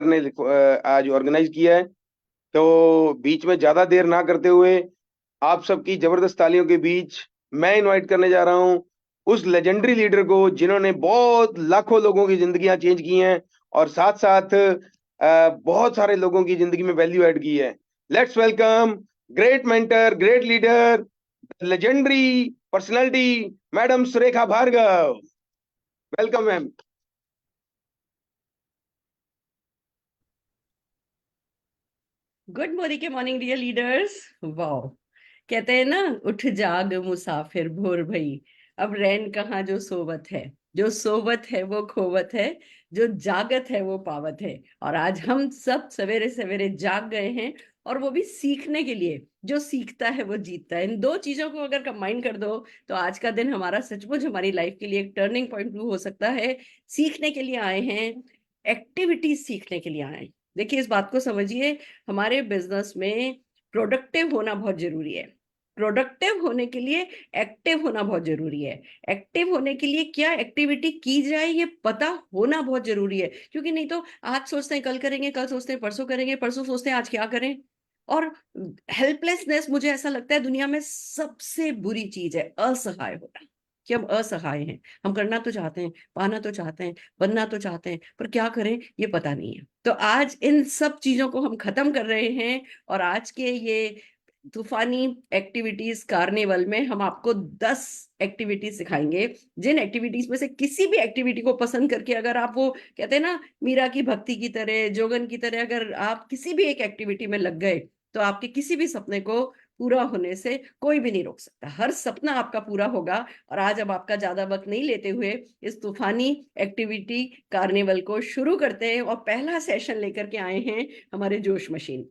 ने आज ऑर्गेनाइज किया है। तो बीच में ज्यादा देर ना करते हुए आप सबकी जबरदस्त तालियों के बीच मैं इनवाइट करने जा रहा हूं उस लेजेंडरी लीडर को जिन्होंने बहुत लाखों लोगों की जिंदगियां चेंज की हैं और साथ साथ बहुत सारे लोगों की जिंदगी में वैल्यू ऐड की है। Let's welcome great mentor, great leader, legendary personality, madam Surekha Bhargav. Welcome ma'am. Good morning के मॉर्निंग डियर लीडर्स। वाओ, कहते हैं ना, उठ जाग मुसाफिर भोर भई, अब रैन कहाँ जो सोवत है। जो सोवत है वो खोवत है, जो जागत है वो पावत है। और आज हम सब सवेरे सवेरे जाग गए हैं, और वो भी सीखने के लिए। जो सीखता है वो जीतता है। इन दो चीजों को अगर कंबाइन कर दो तो आज का दिन हमारा सचमुच हमारी लाइफ के लिए एक टर्निंग पॉइंट हो सकता है। सीखने के लिए आए हैं, एक्टिविटीज सीखने के लिए आए हैं। देखिए, इस बात को समझिए, हमारे बिजनेस में प्रोडक्टिव होना बहुत जरूरी है। प्रोडक्टिव होने के लिए एक्टिव होना बहुत जरूरी है। एक्टिव होने के लिए क्या एक्टिविटी की जाए ये पता होना बहुत जरूरी है, क्योंकि नहीं तो आज सोचते हैं कल करेंगे, कल सोचते हैं परसों करेंगे, परसों सोचते हैं आज क्या करें। और हेल्पलेसनेस, मुझे ऐसा लगता है दुनिया में सबसे बुरी चीज है असहाय होना। कि हम असहाय हैं। हम करना तो चाहते हैं, पाना तो चाहते हैं, बनना तो चाहते हैं, पर क्या करें ये पता नहीं है। तो आज इन सब चीजों को हम खत्म कर रहे हैं। और आज के ये तूफानी एक्टिविटीज कार्निवल में हम आपको 10 एक्टिविटीज सिखाएंगे। जिन एक्टिविटीज में से किसी भी एक्टिविटी को पसंद करके, अगर आप वो कहते हैं ना मीरा की भक्ति की तरह, जोगन की तरह, अगर आप किसी भी एक एक्टिविटी में लग गए तो आपके किसी भी सपने को पूरा होने से कोई भी नहीं रोक सकता। हर सपना आपका पूरा होगा। और आज अब आपका ज्यादा वक्त नहीं लेते हुए इस तूफानी एक्टिविटी कार्निवल को शुरू करते हैं। और पहला सेशन लेकर के आए हैं हमारे जोश मशीन,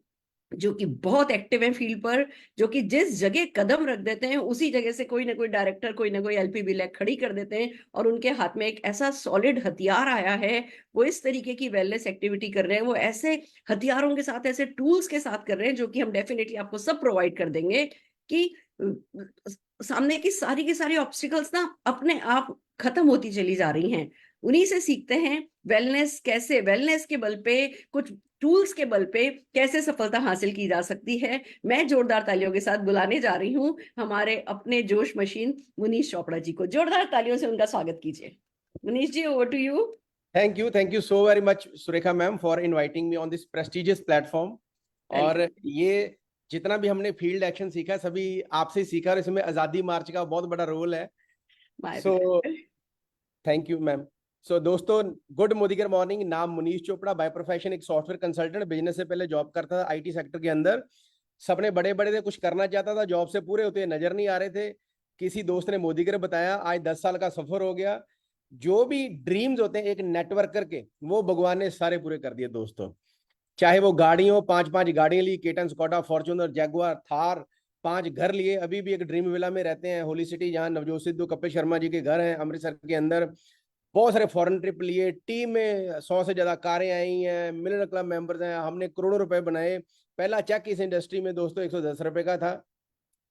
जो कि बहुत एक्टिव है फील्ड पर। जो कि जिस जगह कदम रख देते हैं उसी जगह से कोई ना कोई डायरेक्टर, कोई ना कोई एलपीबी लैग खड़ी कर देते हैं, और उनके हाथ में एक ऐसा सॉलिड हथियार आया है। वो इस तरीके की वेलनेस एक्टिविटी कर रहे हैं, वो ऐसे हथियारों के साथ, ऐसे टूल्स के साथ कर रहे हैं, जो कि हम डेफिनेटली आपको सब प्रोवाइड कर देंगे। कि सामने की सारी ऑब्स्टिकल्स ना अपने आप खत्म होती चली जा रही हैं। उन्हीं से सीखते हैं वेलनेस कैसे, वेलनेस के बल पे, कुछ टूल्स के बल पे कैसे सफलता हासिल की जा सकती है। मैं जोरदार तालियों के साथ बुलाने जा रही हूँ हमारे अपने जोश मशीन मुनीश चोपड़ा जी को। जोरदार तालियों से उनका स्वागत कीजिए। Munish ji, over to you. Thank you so very much Surekha ma'am for inviting me on this prestigious platform. और वेलकम। ये जितना भी हमने फील्ड एक्शन सीखा है सभी आपसे ही सीखा, और इसमें आज़ादी मार्च का बहुत बड़ा रोल है। My so pleasure. Thank you ma'am. So दोस्तों, गुड मोदिगर मॉर्निंग। नाम मुनीश चोपड़ा, बाय प्रोफेशन एक सॉफ्टवेयर कंसल्टेंट। बिजनेस से पहले जॉब करता था आईटी सेक्टर के अंदर। सपने बड़े बड़े थे, कुछ करना चाहता था, जॉब से पूरे होते नजर नहीं आ रहे थे। किसी दोस्त ने मोदीगर बताया, आज 10 साल का सफर हो गया। जो भी ड्रीम्स होते हैं एक नेटवर्कर के, वो भगवान ने सारे पूरे कर दिए दोस्तों। चाहे वो गाड़ी हो, 5-5 गाड़ियां ली, केटन, स्कॉडा, फॉर्च्यूनर, जैगुआर, थार, 5 घर लिए। अभी भी एक ड्रीम विला में रहते हैं, होली सिटी, जहां नवजोत सिद्धू, कपिल शर्मा जी के घर हैं अमृतसर के अंदर। बहुत सारे फॉरेन ट्रिप लिए, टीम में 100 से ज्यादा कारें आई हैं, मिलियनर क्लब मेंबर्स हैं, हमने करोड़ों रुपए बनाए। पहला चेक इस इंडस्ट्री में दोस्तों 110 रुपए का था,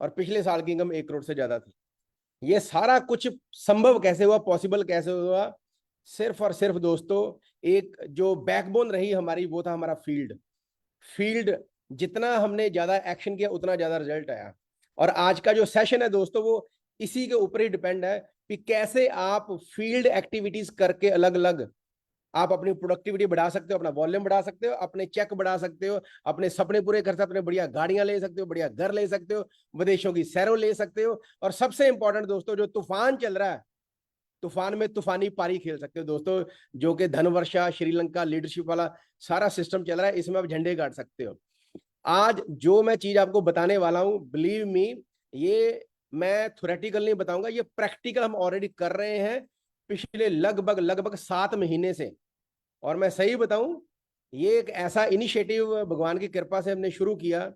और पिछले साल की इनकम 1 करोड़ से ज्यादा थी। ये सारा कुछ संभव कैसे हुआ, पॉसिबल कैसे हुआ? सिर्फ और सिर्फ दोस्तों, एक जो बैकबोन रही हमारी, वो था हमारा फील्ड। फील्ड जितना हमने ज्यादा एक्शन किया उतना ज्यादा रिजल्ट आया। और आज का जो सेशन है दोस्तों, वो इसी के ऊपर ही डिपेंड है कि कैसे आप फील्ड एक्टिविटीज करके अलग अलग आप अपनी प्रोडक्टिविटी बढ़ा सकते हो, अपना वॉल्यूम बढ़ा सकते हो, अपने चेक बढ़ा सकते हो, अपने सपने पूरे कर सकते हो, अपने बढ़िया गाड़ियां ले सकते हो, बढ़िया घर ले सकते हो, विदेशों की सैरों ले सकते हो। और सबसे इंपॉर्टेंट दोस्तों, जो तूफान चल रहा है, तूफान में तूफानी पारी खेल सकते हो दोस्तों। जो कि धन वर्षा, श्रीलंका लीडरशिप वाला सारा सिस्टम चल रहा है, इसमें आप झंडे गाड़ सकते हो। आज जो मैं चीज आपको बताने वाला हूं, बिलीव मी, ये मैं थ्योरेटिकल नहीं बताऊंगा, ये प्रैक्टिकल हम ऑलरेडी कर रहे हैं पिछले लगभग लगभग 7 महीने से। और मैं सही बताऊं, ये एक ऐसा इनिशिएटिव भगवान की कृपा से हमने शुरू किया,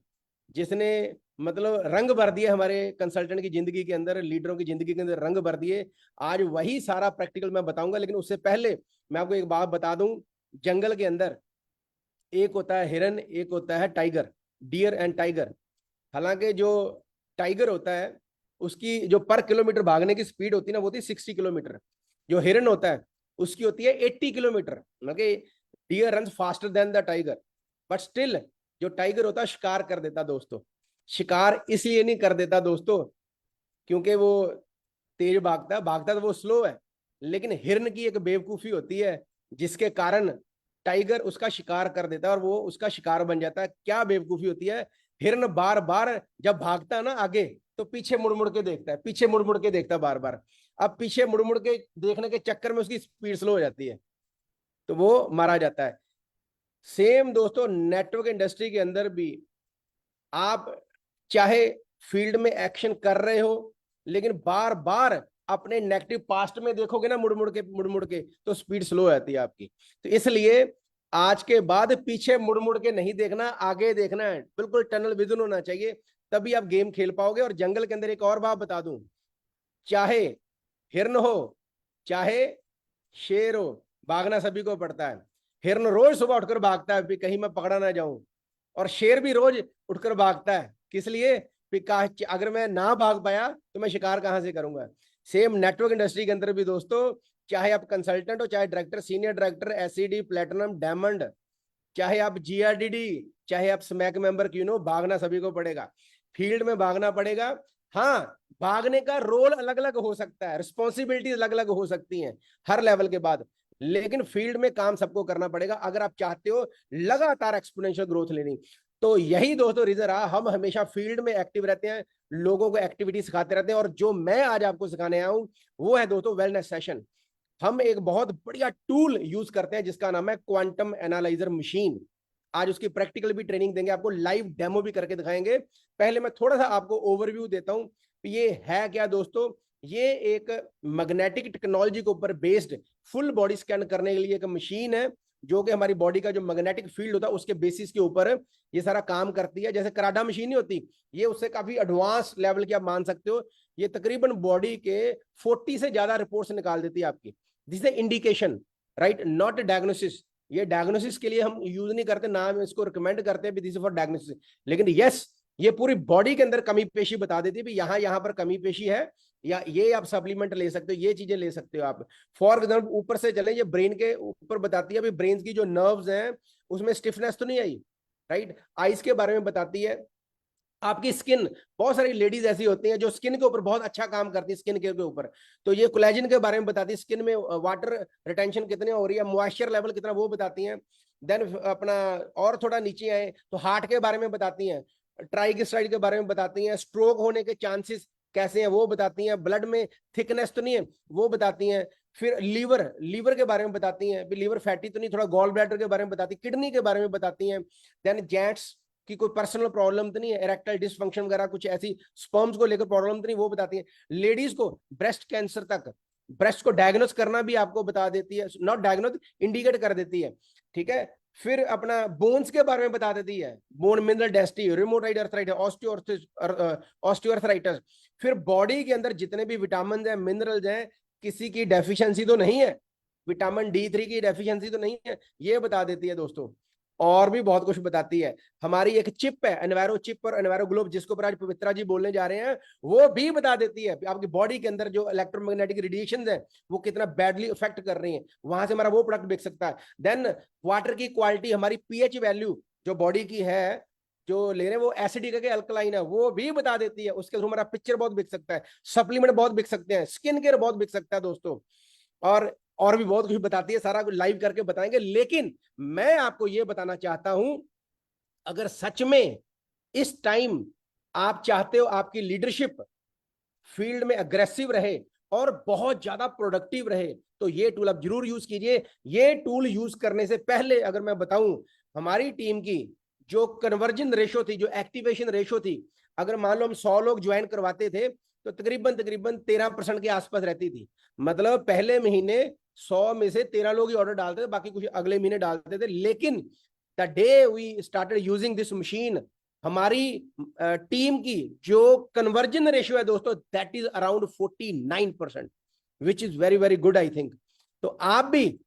जिसने मतलब रंग भर दिए हमारे कंसल्टेंट की जिंदगी के अंदर, लीडरों की जिंदगी के अंदर रंग भर दिए। आज वही सारा प्रैक्टिकल मैं बताऊंगा, लेकिन उससे पहले मैं आपको एक बात बता दूं। जंगल के अंदर एक होता है हिरन, एक होता है टाइगर, डियर एंड टाइगर। हालांकि जो टाइगर होता है, उसकी जो पर किलोमीटर भागने की स्पीड होती है ना, वो होती है 60 किलोमीटर। जो हिरन होता है उसकी होती है 80 किलोमीटर। मतलब deer run faster than the tiger, but still जो टाइगर होता है शिकार कर देता दोस्तों। शिकार इसलिए नहीं कर देता दोस्तों क्योंकि वो तेज भागता है, भागता तो वो स्लो है, लेकिन हिरन की एक बेवकूफी होती है जिसके कारण टाइगर उसका शिकार कर देता है और वो उसका शिकार बन जाता है। क्या बेवकूफी होती है? हिरन बार बार जब भागता है ना आगे, तो पीछे मुड़ मुड़ के देखता है, पीछे मुड़ मुड़ के देखता है बार बार। अब पीछे मुड़ मुड़ के देखने के चक्कर में उसकी स्पीड स्लो हो जाती है, तो वो मारा जाता है। सेम दोस्तों नेटवर्क इंडस्ट्री के अंदर भी आप चाहे फील्ड में एक्शन कर रहे हो, लेकिन बार बार अपने नेगेटिव पास्ट में देखोगे ना मुड़ मुड़ के तो स्पीड स्लो हो जाती है आपकी। तो इसलिए आज के बाद पीछे मुड़ मुड़ के नहीं देखना, आगे देखना है, बिल्कुल टनल विजन होना चाहिए, तभी आप गेम खेल पाओगे। और जंगल के अंदर एक और बात बता दूं, चाहे हिरन हो चाहे शेर हो, भागना सभी को पड़ता है। हिरन रोज सुबह उठकर भागता है कहीं मैं पकड़ा ना जाऊं, और शेर भी रोज उठकर भागता है, किस लिए? अगर मैं ना भाग पाया तो मैं शिकार कहां से करूंगा। सेम नेटवर्क इंडस्ट्री के अंदर भी दोस्तों, चाहे आप कंसल्टेंट हो, चाहे director, senior director, SED, platinum, diamond, चाहे आप जीआरडीडी, चाहे आप स्मैक मेंबर क्यों हो, भागना सभी को पड़ेगा, फील्ड में भागना पड़ेगा। हाँ, भागने का रोल अलग अलग हो सकता है, रिस्पॉन्सिबिलिटी अलग अलग हो सकती हैं हर लेवल के बाद, लेकिन फील्ड में काम सबको करना पड़ेगा अगर आप चाहते हो लगातार एक्सपोनेंशियल ग्रोथ लेनी। तो यही दोस्तों रीजन रहा, हम हमेशा फील्ड में एक्टिव रहते हैं, लोगों को एक्टिविटी सिखाते रहते हैं। और जो मैं आज आपको सिखाने आया हूं वो है दोस्तों वेलनेस सेशन। हम एक बहुत बढ़िया टूल यूज करते हैं जिसका नाम है क्वांटम एनालाइजर मशीन। आज उसकी प्रैक्टिकल भी ट्रेनिंग देंगे, आपको लाइव डेमो भी करके दिखाएंगे। पहले मैं थोड़ा सा आपको ओवरव्यू देता हूं, ये है क्या दोस्तों। ये एक मैग्नेटिक टेक्नोलॉजी के ऊपर बेस्ड फुल बॉडी स्कैन करने के लिए एक मशीन है, जो कि हमारी बॉडी का जो मैग्नेटिक फील्ड होता है उसके बेसिस के ऊपर ये सारा काम करती है। जैसे कराडा मशीन नहीं होती, ये उससे काफी एडवांस लेवल की आप मान सकते हो। ये तकरीबन बॉडी के 40 से ज्यादा रिपोर्ट्स निकाल देती है आपकी। This is indication, right, not diagnosis. ये डायग्नोसिस के लिए हम यूज नहीं करते, ना हम इसको रिकमेंड करते हैं दिस इज फॉर डायग्नोसिस, लेकिन यस, ये पूरी बॉडी के अंदर कमी पेशी बता देती है, यहाँ पर कमी पेशी है, या ये आप सप्लीमेंट ले सकते हो, ये चीजें ले सकते हो आप। फॉर एग्जाम्पल ऊपर से चले, ये ब्रेन के ऊपर बताती है, ब्रेन की जो नर्व्स हैं उसमें स्टिफनेस तो नहीं आई, राइट। आइस के बारे में बताती है, आपकी स्किन, बहुत सारी लेडीज ऐसी होती हैं जो स्किन के ऊपर बहुत अच्छा काम करती है, स्किन के ऊपर, तो ये कोलेजन के बारे में बताती है, स्किन में वाटर रिटेंशन कितनी हो रही है, मॉइस्चर लेवल कितना, वो बताती हैं। देन अपना और थोड़ा नीचे आए तो हार्ट के बारे में बताती हैं, ट्राइग्लिसराइड के बारे में बताती हैं, स्ट्रोक होने के चांसेस कैसे हैं वो बताती हैं, ब्लड में थिकनेस तो नहीं है वो बताती हैं। फिर लीवर के बारे में बताती हैं, लीवर फैटी तो नहीं, थोड़ा गॉल ब्लैडर के बारे में बताती है, किडनी के बारे में बताती हैं। देन जेंट्स की कोई पर्सनल प्रॉब्लम तो नहीं है, इरेक्टाइल डिसफंक्शन वगैरह कुछ ऐसी स्पर्म्स को लेकर प्रॉब्लम तो नहीं, वो बताती है। लेडीज को ब्रेस्ट कैंसर तक, ब्रेस्ट को डायग्नोस करना भी आपको बता देती है, नॉट डायग्नोस, इंडिकेट कर देती है, ठीक है। फिर अपना बोन्स के बारे में बता देती है, bone mineral density, rheumatoid arthritis, osteoarthritis. फिर बॉडी के अंदर जितने भी विटामिन हैं, मिनरल्स हैं, किसी की डेफिशिएंसी तो नहीं है, विटामिन D3 की डेफिशिएंसी तो नहीं है, ये बता देती है दोस्तों। और भी बहुत कुछ बताती है। हमारी एक चिप है, एनवायरो चिप और एनवायरो ग्लोब, जिसके ऊपर आज पवित्रा जी बोलने जा रहे हैं, वो भी बता देती है आपकी बॉडी के अंदर जो इलेक्ट्रोमैग्नेटिक रेडिएशंस है वो कितना बैडली इफेक्ट कर रही है, वहां से हमारा वो प्रोडक्ट बिक सकता है। देन वाटर की क्वालिटी, हमारी पीएच वैल्यू जो बॉडी की है, जो ले रहे हैं वो एसिडिक है कि अल्कलाइन है, वो भी बता देती है। उसके थ्रू हमारा पिक्चर बहुत बिक सकता है, सप्लीमेंट बहुत बिक सकते हैं, स्किन केयर बहुत बिक सकता है दोस्तों, और भी बहुत कुछ बताती है, सारा कुछ लाइव करके बताएंगे। लेकिन मैं आपको यह बताना चाहता हूं, अगर सच में इस टाइम आप चाहते हो आपकी लीडरशिप फील्ड में अग्रेसिव रहे और बहुत ज्यादा प्रोडक्टिव रहे, तो ये टूल आप जरूर यूज कीजिए। ये टूल यूज करने से पहले अगर मैं बताऊं, हमारी टीम की जो कन्वर्जन रेशो थी, जो एक्टिवेशन रेशो थी, अगर मान लो हम 100 लोग ज्वाइन करवाते थे तो तकरीबन 13% के आसपास रहती थी। मतलब पहले महीने 100 में से 13 लोग ही ऑर्डर डालते थे, बाकी कुछ अगले महीने डालते थे। लेकिन the day we started using this machine, हमारी टीम की जो कन्वर्जन रेशियो है दोस्तों, that is around 49%, which is very very good I think. तो आप भी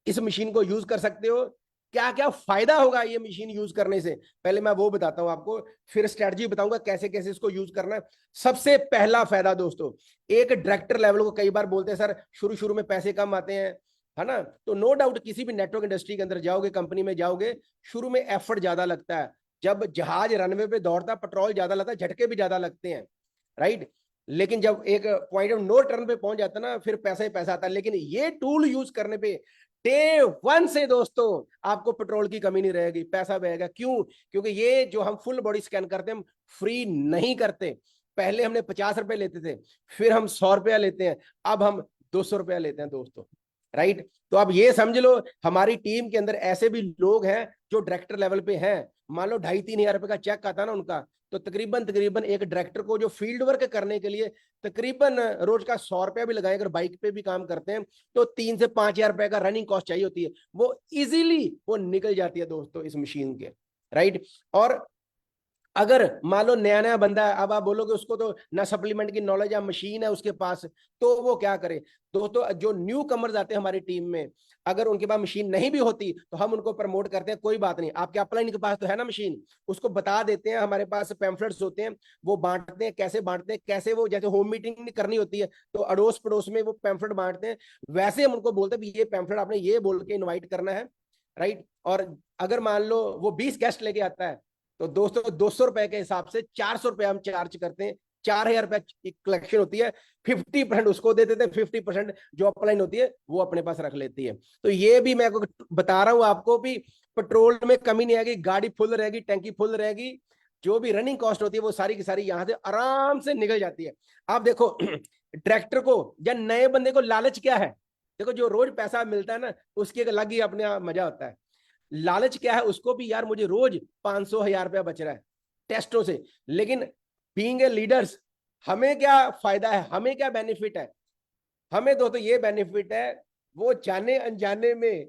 इस मशीन को यूज कर सकते हो। क्या क्या फायदा होगा ये मशीन यूज करने से, पहले मैं वो बताता हूं आपको, फिर स्ट्रेटजी बताऊंगा कैसे कैसे इसको यूज करना है। सबसे पहला फायदा दोस्तों, एक डायरेक्टर लेवल को कई बार बोलते हैं सर शुरू शुरू में पैसे कम आते हैं, है ना। तो नो डाउट किसी भी नेटवर्क इंडस्ट्री के अंदर जाओगे, कंपनी में जाओगे, शुरू में एफर्ट ज्यादा लगता है। जब जहाज रनवे पे दौड़ता है पेट्रोल ज्यादा लगता है, झटके भी ज्यादा लगते हैं, राइट। लेकिन जब एक पॉइंट ऑफ नो रिटर्न पे पहुंच जाता है ना, फिर पैसा ही पैसा आता है। लेकिन ये टूल यूज करने पे डे वन से दोस्तों आपको पेट्रोल की कमी नहीं रहेगी, पैसा बहेगा। क्यों? क्योंकि ये जो हम फुल बॉडी स्कैन करते हैं, हम फ्री नहीं करते। पहले हमने 50 रुपए लेते थे, फिर हम 100 रुपया लेते हैं, अब हम 200 रुपया लेते हैं दोस्तों, राइट। तो अब ये समझ लो हमारी टीम के अंदर ऐसे भी लोग हैं जो डायरेक्टर लेवल पे हैं। मान लो 2,500-3 हजार रुपए का चेक आता ना उनका, तो तकरीबन एक डायरेक्टर को जो फील्ड वर्क करने के लिए तकरीबन रोज का 100 रुपया भी लगाए, अगर बाइक पे भी काम करते हैं तो 3 से 5 हजार रुपए का रनिंग कॉस्ट चाहिए होती है, वो इजीली वो निकल जाती है दोस्तों इस मशीन के, राइट। और अगर मान लो नया नया बंदा है, अब आप बोलोगे उसको तो ना सप्लीमेंट की नॉलेज या मशीन है उसके पास, तो वो क्या करे दोस्तों? जो न्यू कमर्स आते हैं हमारी टीम में, अगर उनके पास मशीन नहीं भी होती तो हम उनको प्रमोट करते हैं, कोई बात नहीं, आपके अपलाइन के पास तो है ना मशीन, उसको बता देते हैं, हमारे पास पैम्फलेट्स होते हैं, वो बांटते हैं, कैसे बांटते हैं, कैसे वो जैसे होम मीटिंग करनी होती है तो अड़ोस पड़ोस में वो पैम्फलेट बांटते हैं, वैसे हम उनको बोलते हैं ये पैम्फलेट आपने ये बोल के इन्वाइट करना है, राइट। और अगर मान लो वो 20 गेस्ट लेके आता है तो दोस्तों 200 रुपए के हिसाब से 400 रुपए हम चार्ज करते हैं, 4,000 रुपए की कलेक्शन होती है, 50% उसको दे देते हैं, 50% जो अपलाइन होती है वो अपने पास रख लेती है। तो ये भी मैं बता रहा हूं आपको भी, पेट्रोल में कमी नहीं आएगी, गाड़ी फुल रहेगी, टैंकी फुल रहेगी, जो भी रनिंग कॉस्ट होती है वो सारी की सारी यहां से आराम से निकल जाती है। आप देखो डायरेक्टर को या नए बंदे को लालच क्या है? देखो जो रोज पैसा मिलता है ना उसकी एक अलग ही अपने मजा होता है। लालच क्या है उसको भी, यार मुझे रोज 500-1000 रुपया बच रहा है टेस्टों से, लेकिन बीइंग ए लीडर्स हमें क्या फायदा है, हमें क्या बेनिफिट है? हमें दोस्तों ये बेनिफिट है, वो जाने अनजाने में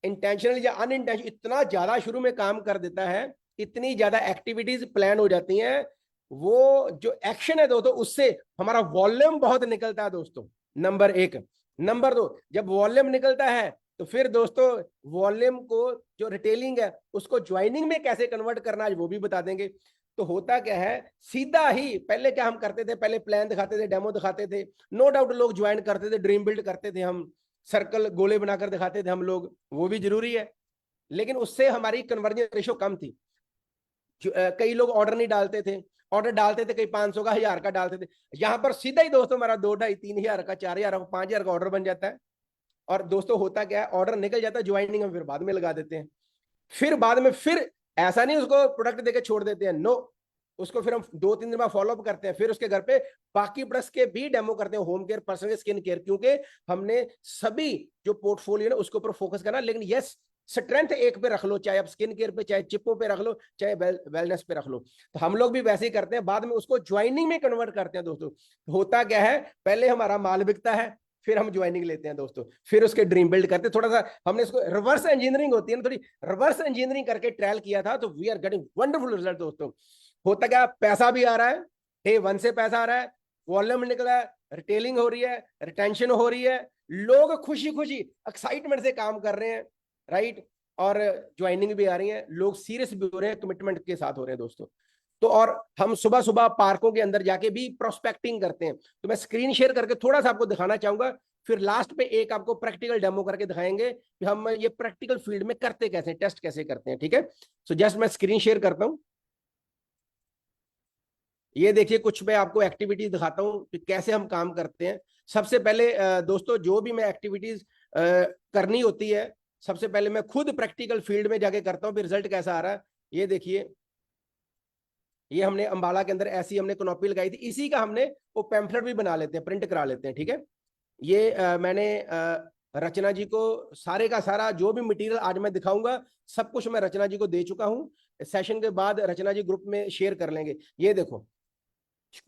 इंटेंशनल या अनइंटेंशनल इतना ज्यादा शुरू में काम कर देता है, इतनी ज्यादा एक्टिविटीज प्लान हो जाती हैं, वो जो एक्शन है दोस्तों उससे हमारा वॉल्यूम बहुत निकलता है दोस्तों, नंबर 1। नंबर 2, जब वॉल्यूम निकलता है तो फिर दोस्तों वॉल्यूम को जो रिटेलिंग है उसको ज्वाइनिंग में कैसे कन्वर्ट करना है वो भी बता देंगे। तो होता क्या है, सीधा ही पहले क्या हम करते थे, पहले प्लान दिखाते थे, डेमो दिखाते थे, नो डाउट लोग ज्वाइन करते थे, ड्रीम बिल्ड करते थे, हम सर्कल गोले बनाकर दिखाते थे हम लोग, वो भी जरूरी है, लेकिन उससे हमारी कन्वर्जन रेशो कम थी। कई लोग ऑर्डर नहीं डालते थे, ऑर्डर डालते थे कई 500 का 1000 का डालते थे, यहां पर सीधा ही दोस्तों हमारा 2-2.5-3 हजार का 4000 का 5000 का ऑर्डर बन जाता है। और दोस्तों होता क्या है, ऑर्डर निकल जाता है, ज्वाइनिंग हम फिर बाद में लगा देते हैं, फिर बाद में फिर ऐसा नहीं उसको प्रोडक्ट देके छोड़ देते हैं, नो, उसको फिर हम 2-3 दिन बाद फॉलोअप करते हैं, फिर उसके घर पे बाकी प्रोडक्ट्स के भी डेमो करते हैं, home care, personal skin care, क्योंकि हमने सभी जो पोर्टफोलियो है उसके ऊपर फोकस करना। लेकिन यस, स्ट्रेंथ एक पे रख लो, चाहे आप स्किन केयर पे, चाहे चिपों पे रख लो, चाहे वेलनेस पे रख लो, तो हम लोग भी वैसे ही करते हैं, बाद में उसको ज्वाइनिंग में कन्वर्ट करते हैं दोस्तों। होता क्या है, पहले हमारा माल बिकता है, फिर हम ज्वाइनिंग लेते हैं दोस्तों, फिर उसके ड्रीम बिल्ड करते हैं, थोड़ा सा हमने इसको रिवर्स इंजीनियरिंग होती है ना, थोड़ी रिवर्स इंजीनियरिंग करके ट्रायल किया था, तो we are getting wonderful result दोस्तों। होता क्या, पैसा भी आ रहा है, डे 1 से पैसा आ रहा है, वॉल्यूम निकला है, रिटेलिंग हो रही है, रिटेंशन हो रही है, लोग खुशी खुशी एक्साइटमेंट से काम कर रहे हैं, राइट, और ज्वाइनिंग भी आ रही है, लोग सीरियस भी हो रहे हैं, कमिटमेंट के साथ हो रहे हैं दोस्तों। तो और हम सुबह सुबह पार्कों के अंदर जाके भी प्रोस्पेक्टिंग करते हैं, तो मैं स्क्रीन शेयर करके थोड़ा सा आपको दिखाना चाहूंगा, फिर लास्ट पे एक आपको प्रैक्टिकल डेमो करके दिखाएंगे कि हम ये प्रैक्टिकल फील्ड में करते कैसे, टेस्ट कैसे करते हैं, ठीक है। सो जस्ट मैं स्क्रीन शेयर करता हूं, ये देखिए कुछ मैं आपको एक्टिविटीज दिखाता हूं कि कैसे हम काम करते हैं। सबसे पहले दोस्तों जो भी मैं एक्टिविटीज करनी होती है, सबसे पहले मैं खुद प्रैक्टिकल फील्ड में जाके करता हूं, फिर रिजल्ट कैसा आ रहा है ये देखिए। ये हमने अंबाला के अंदर ऐसी हमने कनोपी लगाई थी, इसी का हमने वो पैम्फलेट भी बना लेते हैं, प्रिंट करा लेते हैं, ठीक है। ये मैंने रचना जी को सारे का सारा जो भी मटेरियल आज मैं दिखाऊंगा सब कुछ मैं रचना जी को दे चुका हूं, सेशन के बाद रचना जी ग्रुप में शेयर कर लेंगे। ये देखो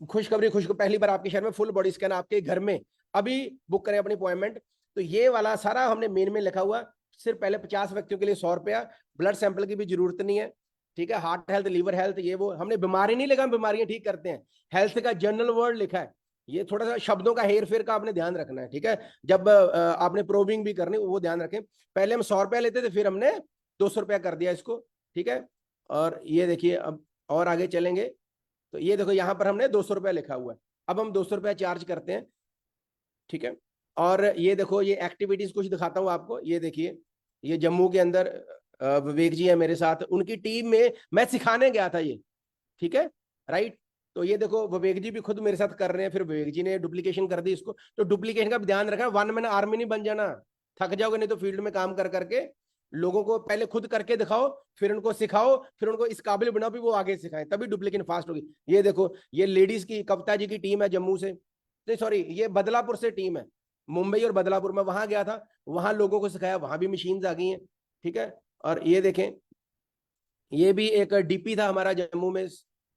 खुशखबरी, पहली बार आपके शहर में फुल बॉडी स्कैन आपके घर में, अभी बुक करें अपनी अपॉइंटमेंट। तो ये वाला सारा हमने मेन में लिखा हुआ, सिर्फ पहले 50 व्यक्तियों के लिए 100 रुपया, ब्लड सैंपल की भी जरूरत नहीं है, ठीक है। हार्ट हेल्थ, लीवर हेल्थ, ये वो हमने बीमारी नहीं लिखा, हम बीमारियां ठीक करते हैं, हेल्थ का जनरल वर्ड लिखा है, ये थोड़ा सा शब्दों का हेर फेर का आपने ध्यान रखना है, ठीक है। जब आपने प्रोबिंग भी करनी वो ध्यान रखें, पहले हम 100 रुपया लेते थे, फिर हमने 200 रुपया कर दिया इसको, ठीक है। और ये देखिए अब और आगे चलेंगे तो ये देखो यहाँ पर हमने 200 रुपया लिखा हुआ है, अब हम 200 रुपया चार्ज करते हैं, ठीक है। और ये देखो ये एक्टिविटीज कुछ दिखाता हूँ आपको। ये देखिए, ये जम्मू के अंदर विवेक जी है मेरे साथ, उनकी टीम में मैं सिखाने गया था ये, ठीक है, राइट। तो ये देखो विवेक जी भी खुद मेरे साथ कर रहे हैं, फिर विवेक जी ने डुप्लीकेशन कर दी इसको। तो डुप्लीकेशन का भी ध्यान रखना, वन मैन आर्मी नहीं बन जाना, थक जाओगे नहीं तो फील्ड में काम कर करके। लोगों को पहले खुद करके दिखाओ, फिर उनको सिखाओ, फिर उनको इस काबिल बनाओ भी वो आगे सिखाएं, तभी डुप्लीकेशन फास्ट होगी। ये देखो ये लेडीज की कविता जी की टीम है जम्मू से, नहीं सॉरी ये बदलापुर से टीम है, मुंबई और बदलापुर में वहां गया था, वहां लोगों को सिखाया, वहां भी मशीन आ गई हैं, ठीक है। और ये देखें, ये भी एक डीपी था हमारा जम्मू में,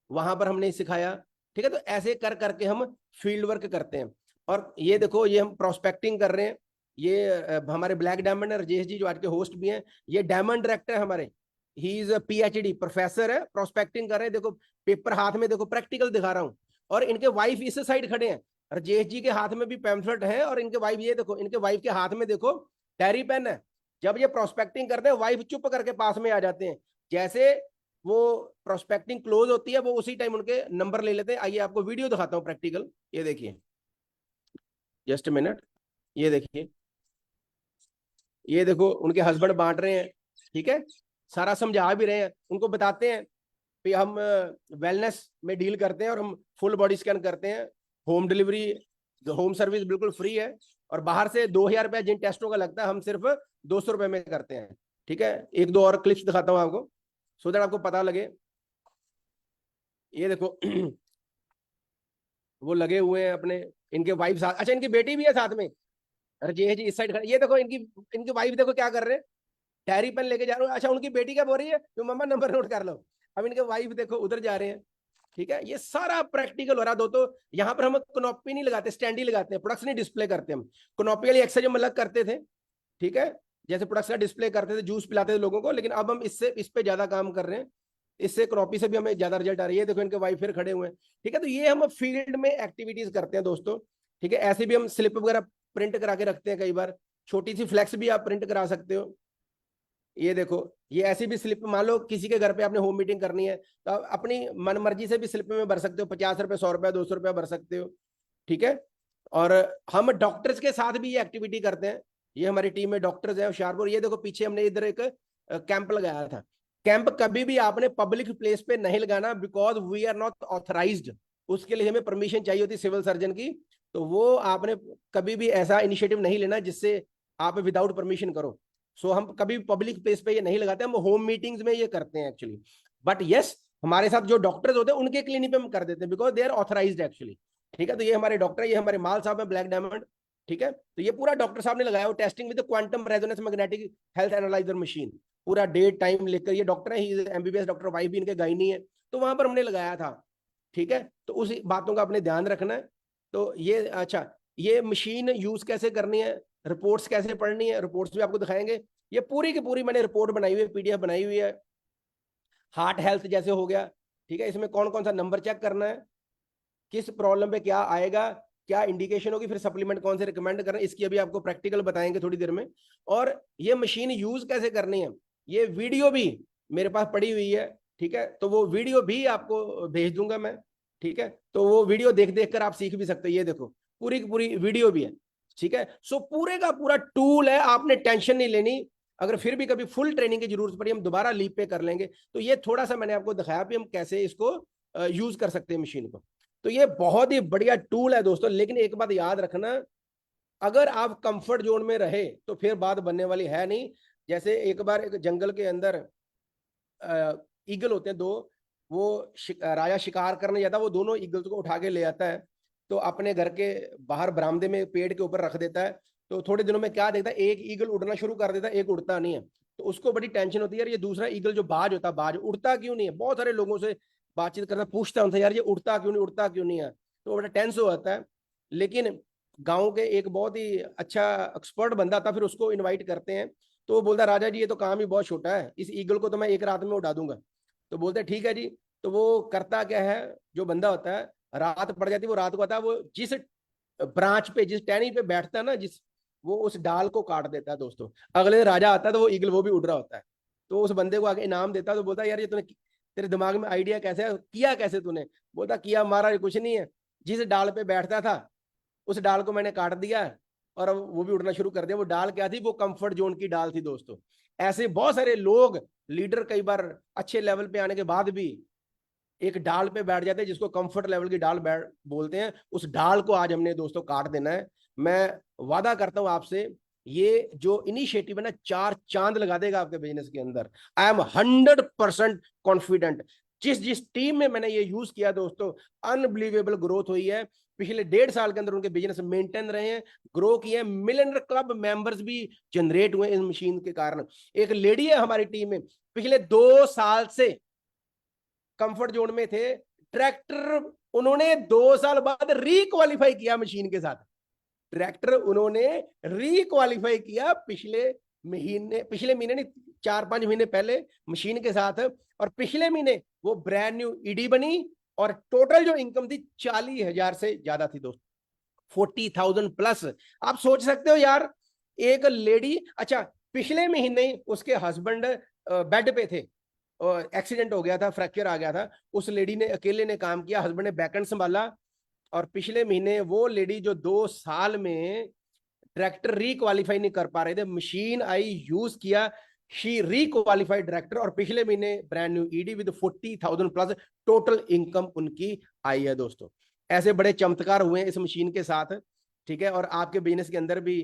वहां पर हमने सिखाया, ठीक है। तो ऐसे कर करके हम फील्ड वर्क करते हैं। और ये देखो ये हम प्रोस्पेक्टिंग कर रहे हैं, ये हमारे ब्लैक डायमंड है, राजेश जी जो आज के होस्ट भी हैं, ये डायमंड डायरेक्टर है हमारे, ही इज PhD प्रोफेसर है, प्रोस्पेक्टिंग कर रहे हैं। देखो पेपर हाथ में, देखो प्रैक्टिकल दिखा रहा हूँ। और इनके वाइफ इस साइड खड़े हैं, राजेश जी के हाथ में भी पैम्फलेट है, और इनके वाइफ, ये देखो इनके वाइफ के हाथ में देखो डायरी पेन है। जब ये प्रोस्पेक्टिंग करते हैं वाइफ चुप करके पास में आ जाते हैं, जैसे वो प्रोस्पेक्टिंग क्लोज होती है वो उसी टाइम उनके नंबर ले लेते हैं। आइए आपको वीडियो दिखाता हूँ प्रैक्टिकल, ये देखिए, जस्ट मिनट, ये देखिए, ये देखो उनके हस्बैंड बांट रहे हैं, ठीक है, सारा समझा भी रहे हैं, उनको बताते हैं कि हम वेलनेस में डील करते हैं और हम फुल बॉडी स्कैन करते हैं, होम डिलीवरी, होम सर्विस बिल्कुल फ्री है, और बाहर से 2000 रुपया जिन टेस्टों का लगता है हम सिर्फ 200 रुपये में करते हैं, ठीक है। एक दो और क्लिप्स दिखाता हूँ आपको सो दैट आपको पता लगे। ये देखो वो लगे हुए हैं अपने, इनके वाइफ साथ, अच्छा इनकी बेटी भी है साथ में, राजेश जी इस साइड खड़े, ये देखो इनकी इनकी वाइफ देखो क्या कर रहे हैं, डायरी पेन लेके जा रहे हो। अच्छा उनकी बेटी क्या बोल रही है, तो मम्मा नंबर नोट कर लो। अब इनके वाइफ देखो उधर जा रहे हैं, ठीक है। ये सारा प्रैक्टिकल हो रहा है दोस्तों। यहाँ पर हम कनोपी नहीं लगाते, स्टैंड ही लगाते हैं, प्रोडक्ट्स नहीं डिस्प्ले करते हम। कनोपी वाली एक्सरसाइज हम अलग करते थे, ठीक है, जैसे प्रोडक्ट्स का डिस्प्ले करते थे, जूस पिलाते थे लोगों को, लेकिन अब हम इससे इस पे ज्यादा काम कर रहे हैं, इससे कनोपी से भी हमें ज्यादा रिजल्ट आ रही है। देखो इनके वाइफ फिर खड़े हुए हैं, ठीक है। तो ये हम फील्ड में एक्टिविटीज करते हैं दोस्तों, ठीक है। ऐसे भी हम स्लिप वगैरह प्रिंट करा के रखते हैं, कई बार छोटी सी फ्लैक्स भी आप प्रिंट करा सकते हो। ये देखो ये ऐसी भी स्लिप, मान लो किसी के घर पे आपने होम मीटिंग करनी है तो आप अपनी मन मर्जी से भी स्लिप में भर सकते हो, 50 रुपए, 100 रुपया, 200 रुपया भर सकते हो, ठीक है। और हम डॉक्टर्स के साथ भी ये एक्टिविटी करते हैं, ये हमारी टीम में डॉक्टर्स हैं होशियारपुर। ये देखो पीछे हमने इधर एक कैंप लगाया था। कैंप कभी भी आपने पब्लिक प्लेस पे नहीं लगाना, because we are not authorised, उसके लिए हमें परमिशन चाहिए होती सिविल सर्जन की। तो वो आपने कभी भी ऐसा इनिशिएटिव नहीं लेना जिससे आप विदाउट परमिशन करो। सो हम कभी पब्लिक प्लेस पे ये नहीं लगाते, हम होम मीटिंग्स में ये करते हैं एक्चुअली। बट यस हमारे साथ जो डॉक्टर्स होते हैं उनके क्लिनिक पे हम कर देते हैं, because they are authorised actually, ठीक है। तो ये हमारे डॉक्टर, ये हमारे माल साहब है ब्लैक डायमंड, ठीक है। तो ये पूरा डॉक्टर साहब ने लगाया, वो testing with quantum resonance magnetic health analyser machine, पूरा डेट टाइम लेकर, ये डॉक्टर है, ही MBBS डॉक्टर, वाइफ भी इनके गायनी है, तो वहां पर हमने लगाया था, ठीक है। तो उस बातों का अपने ध्यान रखना है। तो ये अच्छा, ये मशीन यूज कैसे करनी है, रिपोर्ट्स कैसे पढ़नी है, रिपोर्ट्स भी आपको दिखाएंगे। ये पूरी की पूरी मैंने रिपोर्ट बनाई हुई है, PDF बनाई हुई है। हार्ट हेल्थ जैसे हो गया, ठीक है, इसमें कौन कौन सा नंबर चेक करना है, किस प्रॉब्लम पे क्या आएगा, क्या इंडिकेशन होगी, फिर सप्लीमेंट कौन से रिकमेंड करें, इसकी अभी आपको प्रैक्टिकल बताएंगे थोड़ी देर में। और ये मशीन यूज कैसे करनी है, ये वीडियो भी मेरे पास पड़ी हुई है, ठीक है। तो वो वीडियो भी आपको भेज दूंगा मैं, ठीक है। तो वो वीडियो देख देख कर आप सीख भी सकते हो। ये देखो पूरी की पूरी वीडियो भी है, ठीक है। सो पूरे का पूरा टूल है, आपने टेंशन नहीं लेनी। अगर फिर भी कभी फुल ट्रेनिंग की जरूरत पड़ी हम दोबारा लीव पे कर लेंगे। तो ये थोड़ा सा मैंने आपको दिखाया भी हम कैसे इसको यूज कर सकते हैं मशीन को। तो ये बहुत ही बढ़िया टूल है दोस्तों, लेकिन एक बात याद रखना, अगर आप कंफर्ट जोन में रहे तो फिर बात बनने वाली है नहीं। जैसे एक बार एक जंगल के अंदर ईगल होते हैं दो, वो राजा शिकार करने जाता है, वो दोनों ईगल्स को उठा के ले आता है, तो अपने घर के बाहर बरामदे में पेड़ के ऊपर रख देता है। तो थोड़े दिनों में क्या देखता है, एक ईगल उड़ना शुरू कर देता है, एक उड़ता नहीं है। तो उसको बड़ी टेंशन होती है, यार ये दूसरा ईगल जो बाज होता है, बाज उड़ता क्यों नहीं है। बहुत सारे लोगों से बातचीत करता, पूछता उनसे, यार ये उड़ता क्यों नहीं, उड़ता क्यों नहीं है। तो बड़ा टेंस हो जाता है। लेकिन गाँव के एक बहुत ही अच्छा एक्सपर्ट बंदा था, फिर उसको इन्वाइट करते हैं। तो वो बोलता, राजा जी ये तो काम ही बहुत छोटा है, इस ईगल को तो मैं एक रात में उड़ा दूंगा। तो बोलते ठीक है जी। तो वो करता क्या है, जो बंदा होता है, रात पड़ जाती है, वो रात को आता है, वो जिस ब्रांच पे, जिस टहनी पे बैठता है ना, जिस, वो उस डाल को काट देता है दोस्तों। अगले दिन राजा आता है तो वो ईगल वो भी उड़ रहा होता है। तो उस बंदे को आगे इनाम देता है। तो बोलता है, यार ये तूने, तेरे दिमाग में आइडिया कैसे किया, कैसे तूने। बोलता, किया महाराज कुछ नहीं है, जिस डाल पे बैठता था उस डाल को मैंने काट दिया, और अब वो भी उड़ना शुरू कर दिया। वो डाल क्या थी? वो कंफर्ट जोन की डाल थी दोस्तों। ऐसे बहुत सारे लोग, लीडर कई बार अच्छे लेवल पे आने के बाद भी एक डाल पे बैठ जाते हैं, जिसको कंफर्ट लेवल की डाल बैठ बोलते हैं। उस डाल को आज हमने दोस्तों काट देना है। मैं वादा करता हूं आपसे, ये जो इनिशिएटिव है ना, 4 चांद लगा देगा आपके बिजनेस के अंदर। I am 100% confident. जिस जिस टीम में मैंने ये यूज किया दोस्तों, अनबिलीवेबल ग्रोथ हुई है। पिछले 1.5 साल के अंदर उनके बिजनेस मेंटेन रहे हैं, ग्रो किए हैं। मिलियनर क्लब मेंबर्स भी जनरेट हुए इस मशीन के कारण। एक लेडी है हमारी टीम में, पिछले 2 साल से कंफर्ट जोन में थे। ट्रैक्टर उन्होंने 2 साल बाद रिक्वालिफाई किया मशीन के साथ। ट्रैक्टर उन्होंने रिक्वालिफाई किया पिछले महीने नहीं, 4-5 महीने पहले मशीन के साथ। और पिछले महीने वो ब्रांड न्यू ईडी बनी और टोटल जो इनकम थी 40,000 से ज्यादा थी दोस्तों, 40,000 प्लस। आप सोच सकते हो यार, एक लेडी, अच्छा पिछले महीने उसके हस्बैंड बेड पे थे, एक्सीडेंट हो गया था, फ्रैक्चर आ गया था। उस लेडी ने अकेले ने काम किया, हस्बैंड ने बैकएंड संभाला। और पिछले महीने वो लेडी जो 2 साल में डायरेक्टर रिक्वालिफाई नहीं कर पा रहे थे, मशीन आई, यूज किया, शी रिक्वालिफाइड डायरेक्टर। और पिछले महीने brand new ED with 40,000 plus total income उनकी आई है दोस्तों। ऐसे बड़े चमत्कार हुए हैं इस मशीन के साथ, ठीक है। और आपके बिजनेस के अंदर भी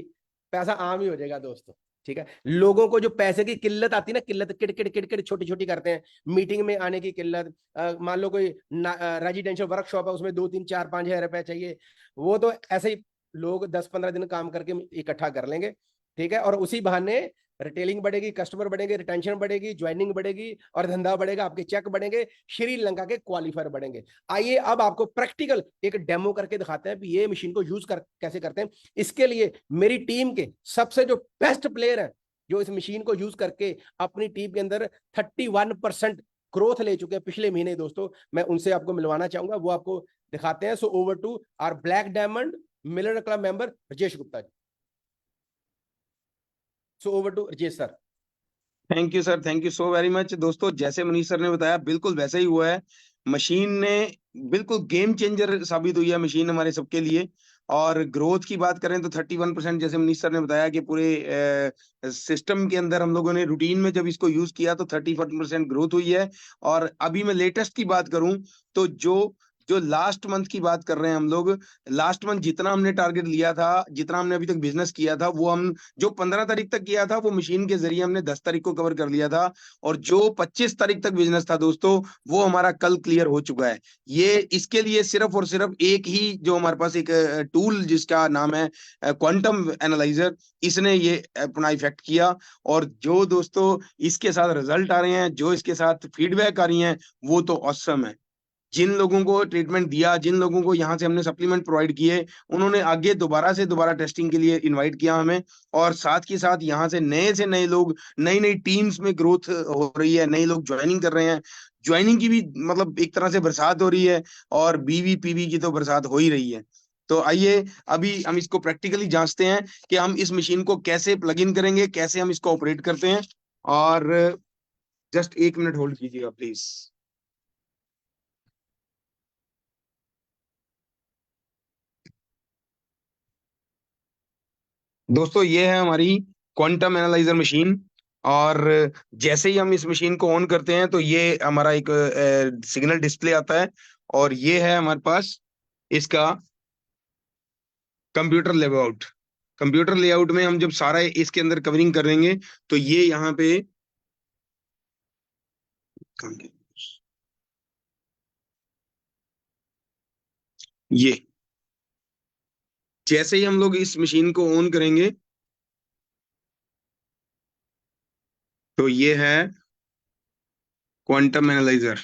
पैसा आम ही हो जाएगा दोस्तों, ठीक है। लोगों को जो पैसे की किल्लत आती है ना, किल्लत किड़किड़ किड़किड़ छोटी छोटी करते हैं, मीटिंग में आने की किल्लत, मान लो कोई रेजिडेंशियल वर्कशॉप है, उसमें 2-3-4-5 हज़ार रुपए चाहिए, वो तो ऐसे ही लोग 10-15 दिन काम करके इकट्ठा कर लेंगे, ठीक है। और उसी बहाने रिटेलिंग बढ़ेगी, कस्टमर बढ़ेंगे, रिटेंशन बढ़ेगी, ज्वाइनिंग बढ़ेगी और धंधा बढ़ेगा, आपके चेक बढ़ेंगे, श्रीलंका के क्वालिफायर बढ़ेंगे। आइए अब आपको प्रैक्टिकल एक डेमो करके दिखाते हैं कि ये मशीन को यूज कैसे करते हैं। इसके लिए मेरी टीम के सबसे जो बेस्ट प्लेयर है, जो इस मशीन को यूज करके अपनी टीम के अंदर 31% ग्रोथ ले चुके हैं पिछले महीने दोस्तों, मैं उनसे आपको मिलवाना चाहूंगा, वो आपको दिखाते हैं। So over to our black diamond millionaire club member Rajesh Gupta ji. So over to Rajesh sir. Thank you sir, thank you so very much. दोस्तों जैसे मनीष सर ने बताया बिल्कुल वैसे ही हुआ है। मशीन ने बिल्कुल गेम चेंजर साबित हुई है मशीन हमारे सबके लिए। और ग्रोथ की बात करें तो 31%, जैसे मनीष सर ने बताया कि पूरे सिस्टम के अंदर हम लोगों ने रूटीन में जब इसको यूज किया तो 31% ग्रोथ हुई है। और अभी मैं लेटेस्ट की बात करूं तो जो जो लास्ट मंथ की बात कर रहे हैं हम लोग, लास्ट मंथ जितना हमने टारगेट लिया था, जितना हमने अभी तक बिजनेस किया था, वो हम जो 15 तारीख तक किया था वो मशीन के जरिए हमने 10 तारीख को कवर कर लिया था। और जो 25 तारीख तक बिजनेस था दोस्तों, वो हमारा कल क्लियर हो चुका है। ये इसके लिए सिर्फ और सिर्फ एक ही जो हमारे पास एक टूल जिसका नाम है क्वांटम एनालाइजर, इसने ये अपना इफेक्ट किया। और जो दोस्तों इसके साथ रिजल्ट आ रहे हैं, जो इसके साथ फीडबैक आ रही हैं, वो तो ऑसम है। जिन लोगों को ट्रीटमेंट दिया, जिन लोगों को यहाँ से हमने सप्लीमेंट प्रोवाइड किए, उन्होंने आगे दोबारा से दोबारा टेस्टिंग के लिए इनवाइट किया हमें। और साथ के साथ यहाँ से नए लोग, नई नई टीम्स में ग्रोथ हो रही है, नए लोग ज्वाइनिंग कर रहे हैं। ज्वाइनिंग की भी मतलब एक तरह से बरसात हो रही है, और बीवी पीवी की तो बरसात हो ही रही है। तो आइए अभी हम इसको प्रैक्टिकली जांचते हैं कि हम इस मशीन को कैसे प्लग इन करेंगे, कैसे हम इसको ऑपरेट करते हैं। और जस्ट 1 मिनट होल्ड कीजिएगा प्लीज। दोस्तों ये है हमारी क्वांटम एनालाइजर मशीन। और जैसे ही हम इस मशीन को ऑन करते हैं तो ये हमारा एक सिग्नल डिस्प्ले आता है। और ये है हमारे पास इसका कंप्यूटर लेआउट। कंप्यूटर लेआउट में हम जब सारा इसके अंदर कवरिंग करेंगे तो ये यहाँ पे ये जैसे ही हम लोग इस मशीन को ऑन करेंगे तो ये है क्वांटम एनालाइजर।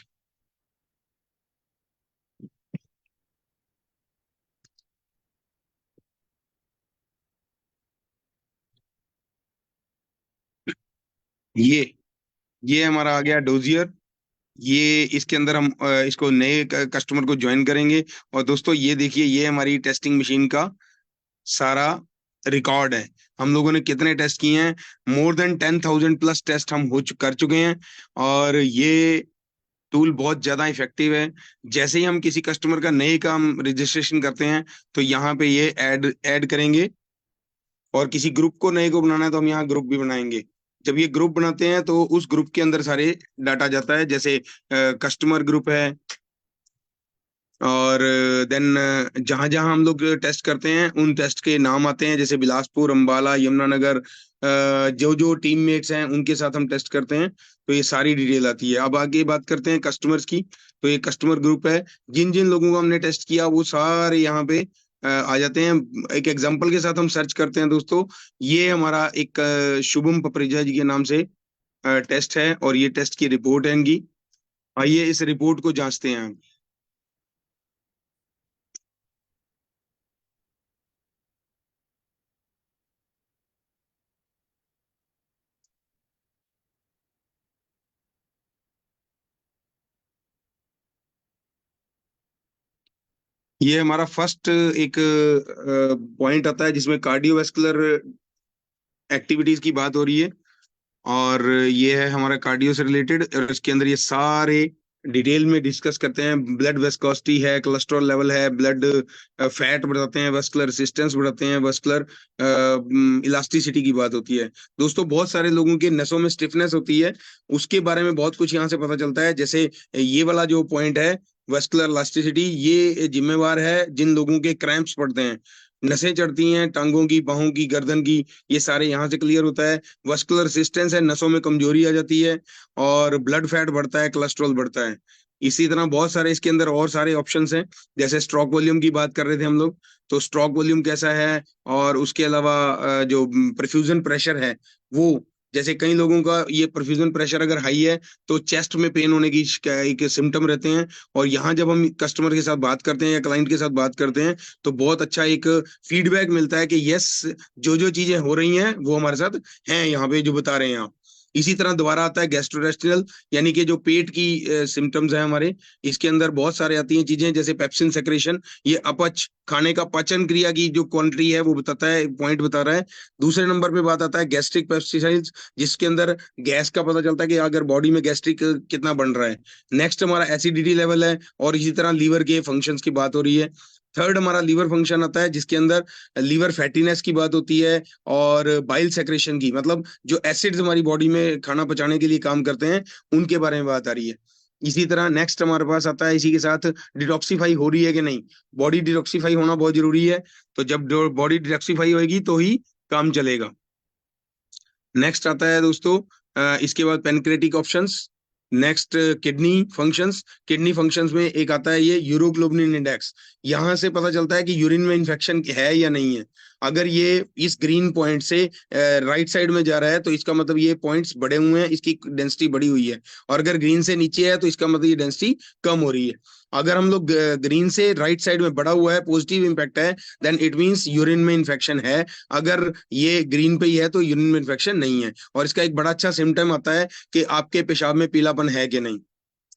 ये हमारा आ गया डोजियर। ये इसके अंदर हम इसको नए कस्टमर को ज्वाइन करेंगे। और दोस्तों ये देखिए, ये हमारी टेस्टिंग मशीन का सारा रिकॉर्ड है। हम लोगों ने कितने टेस्ट किए हैं, मोर देन 10,000 प्लस टेस्ट हम कर चुके हैं। और ये टूल बहुत ज्यादा इफेक्टिव है। जैसे ही हम किसी कस्टमर का नए का हम रजिस्ट्रेशन करते हैं तो यहाँ पे ये ऐड ऐड करेंगे। और किसी ग्रुप को नए को बनाना है तो हम यहाँ ग्रुप भी बनाएंगे। जब ये ग्रुप बनाते हैं तो उस ग्रुप के अंदर सारे डाटा जाता है, जैसे कस्टमर ग्रुप है, और देन जहां जहां हम लोग टेस्ट करते हैं उन टेस्ट के नाम आते हैं, जैसे बिलासपुर, अंबाला, यमुनानगर, जो जो टीममेट्स हैं उनके साथ हम टेस्ट करते हैं, तो ये सारी डिटेल आती है। अब आगे बात करते हैं कस्टमर्स की। तो ये कस्टमर ग्रुप है, जिन जिन लोगों को हमने टेस्ट किया वो सारे यहाँ पे आ जाते हैं। एक एग्जांपल के साथ हम सर्च करते हैं दोस्तों। ये हमारा एक शुभम पपरिजा जी के नाम से टेस्ट है, और ये टेस्ट की रिपोर्ट है इनकी। आइए इस रिपोर्ट को जांचते हैं। ये हमारा फर्स्ट एक पॉइंट आता है जिसमें कार्डियोवैस्कुलर एक्टिविटीज की बात हो रही है, और ये है हमारा कार्डियो से रिलेटेड, और इसके अंदर ये सारे डिटेल में डिस्कस करते हैं। ब्लड वेस्कोसिटी है, कोलेस्ट्रॉल लेवल है, ब्लड फैट बढ़ाते हैं, वेस्कुलर रेसिस्टेंस बढ़ाते हैं, वेस्कुलर इलास्टिसिटी की बात होती है। दोस्तों बहुत सारे लोगों के नसों में स्टिफनेस होती है, उसके बारे में बहुत कुछ यहाँ से पता चलता है। जैसे ये वाला जो पॉइंट है वेस्कुलर इलास्टिसिटी, ये जिम्मेवार है जिन लोगों के क्रैम्प्स पड़ते हैं, नसें चढ़ती हैं टांगों की, बाहों की, गर्दन की, ये सारे यहाँ से क्लियर होता है। वस्कुलर रेसिस्टेंस है, नसों में कमजोरी आ जाती है, और ब्लड फैट बढ़ता है, कोलेस्ट्रॉल बढ़ता है। इसी तरह बहुत सारे इसके अंदर और सारे ऑप्शंस हैं, जैसे स्ट्रोक वॉल्यूम की बात कर रहे थे हम लोग, तो स्ट्रोक वॉल्यूम कैसा है, और उसके अलावा जो परफ्यूजन प्रेशर है वो, जैसे कई लोगों का ये परफ्यूजन प्रेशर अगर हाई है तो चेस्ट में पेन होने की एक सिम्टम रहते हैं। और यहाँ जब हम कस्टमर के साथ बात करते हैं या क्लाइंट के साथ बात करते हैं तो बहुत अच्छा एक फीडबैक मिलता है कि यस, जो जो चीजें हो रही हैं वो हमारे साथ हैं यहाँ पे जो बता रहे हैं आप। इसी तरह दोबारा आता है गैस्ट्रोरेस्टिनल, यानी कि जो पेट की सिम्टम्स हैं हमारे, इसके अंदर बहुत सारे आती हैं चीजें, जैसे पेप्सिन सेक्रेशन, ये अपच, खाने का पाचन क्रिया की जो क्वांटिटी है वो बताता है, पॉइंट बता रहा है। दूसरे नंबर पे बात आता है गैस्ट्रिक पेस्टिसाइड्स, जिसके अंदर गैस का पता चलता है कि अगर बॉडी में गैस्ट्रिक कितना बन रहा है। नेक्स्ट हमारा एसिडिटी लेवल है, और इसी तरह लीवर के फंक्शंस की बात हो रही है। थर्ड हमारा लीवर फंक्शन आता है, जिसके अंदर लीवर फैटीनेस की बात होती है, और बाइल सेक्रेशन की, मतलब जो एसिड्स हमारी बॉडी में खाना पचाने के लिए काम करते हैं उनके बारे में बात आ रही है। इसी तरह नेक्स्ट हमारे पास आता है इसी के साथ डिटॉक्सिफाई हो रही है कि नहीं। बॉडी डिटॉक्सिफाई होना बहुत जरूरी है, तो जब बॉडी डिटॉक्सिफाई होगी तो ही काम चलेगा। नेक्स्ट आता है दोस्तों इसके बाद pancreatic options. Next kidney functions. Kidney functions में एक आता है ये यूरोग्लोबुलिन इंडेक्स, यहाँ से पता चलता है कि यूरिन में इन्फेक्शन है या नहीं है। अगर ये इस ग्रीन पॉइंट से राइट साइड में जा रहा है तो इसका मतलब ये पॉइंट्स बड़े हुए हैं, इसकी डेंसिटी बढ़ी हुई है, और अगर ग्रीन से नीचे है तो इसका मतलब ये डेंसिटी कम हो रही है। अगर हम लोग ग्रीन से राइट साइड में बढ़ा हुआ है, पॉजिटिव इंपैक्ट है, देन इट मींस यूरिन में इन्फेक्शन है। अगर ये ग्रीन पे ही है तो यूरिन में इन्फेक्शन नहीं है। और इसका एक बड़ा अच्छा सिम्टम आता है कि आपके पेशाब में पीलापन है कि नहीं।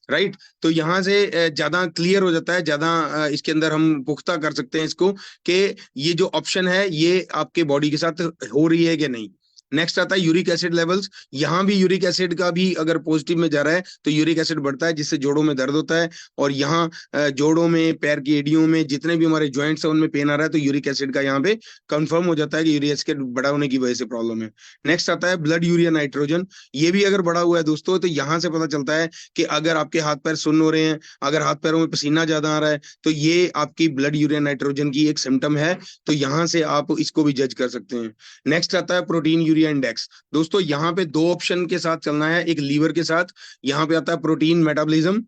राइट, तो यहाँ से ज्यादा क्लियर हो जाता है, ज्यादा इसके अंदर हम पुख्ता कर सकते हैं इसको कि ये जो ऑप्शन है ये आपके बॉडी के साथ हो रही है कि नहीं। नेक्स्ट आता है यूरिक एसिड लेवल्स। यहाँ भी यूरिक एसिड का भी अगर पॉजिटिव में जा रहा है तो यूरिक एसिड बढ़ता है, जिससे जोड़ों में दर्द होता है, और यहाँ जोड़ों में, पैर की एड़ियों में, जितने भी हमारे जॉइंट्स हैं उनमें पेन आ रहा है, तो यूरिक एसिड का यहाँ पे कंफर्म हो जाता है कि यूरिक एसिड बड़ा होने की वजह से प्रॉब्लम है। नेक्स्ट आता है ब्लड यूरिया नाइट्रोजन। ये भी अगर बढ़ा हुआ है दोस्तों तो यहाँ से पता चलता है कि अगर आपके हाथ पैर सुन्न हो रहे हैं, अगर हाथ पैरों में पसीना ज्यादा आ रहा है, तो ये आपकी ब्लड यूरिया नाइट्रोजन की एक सिम्टम है, तो यहाँ से आप इसको भी जज कर सकते हैं। नेक्स्ट आता है प्रोटीन यूरिया इंडेक्स। दोस्तों यहाँ पे दो ऑप्शन के साथ चलना है, एक लीवर के साथ। यहाँ पे आता है प्रोटीन मेटाबॉलिज्म,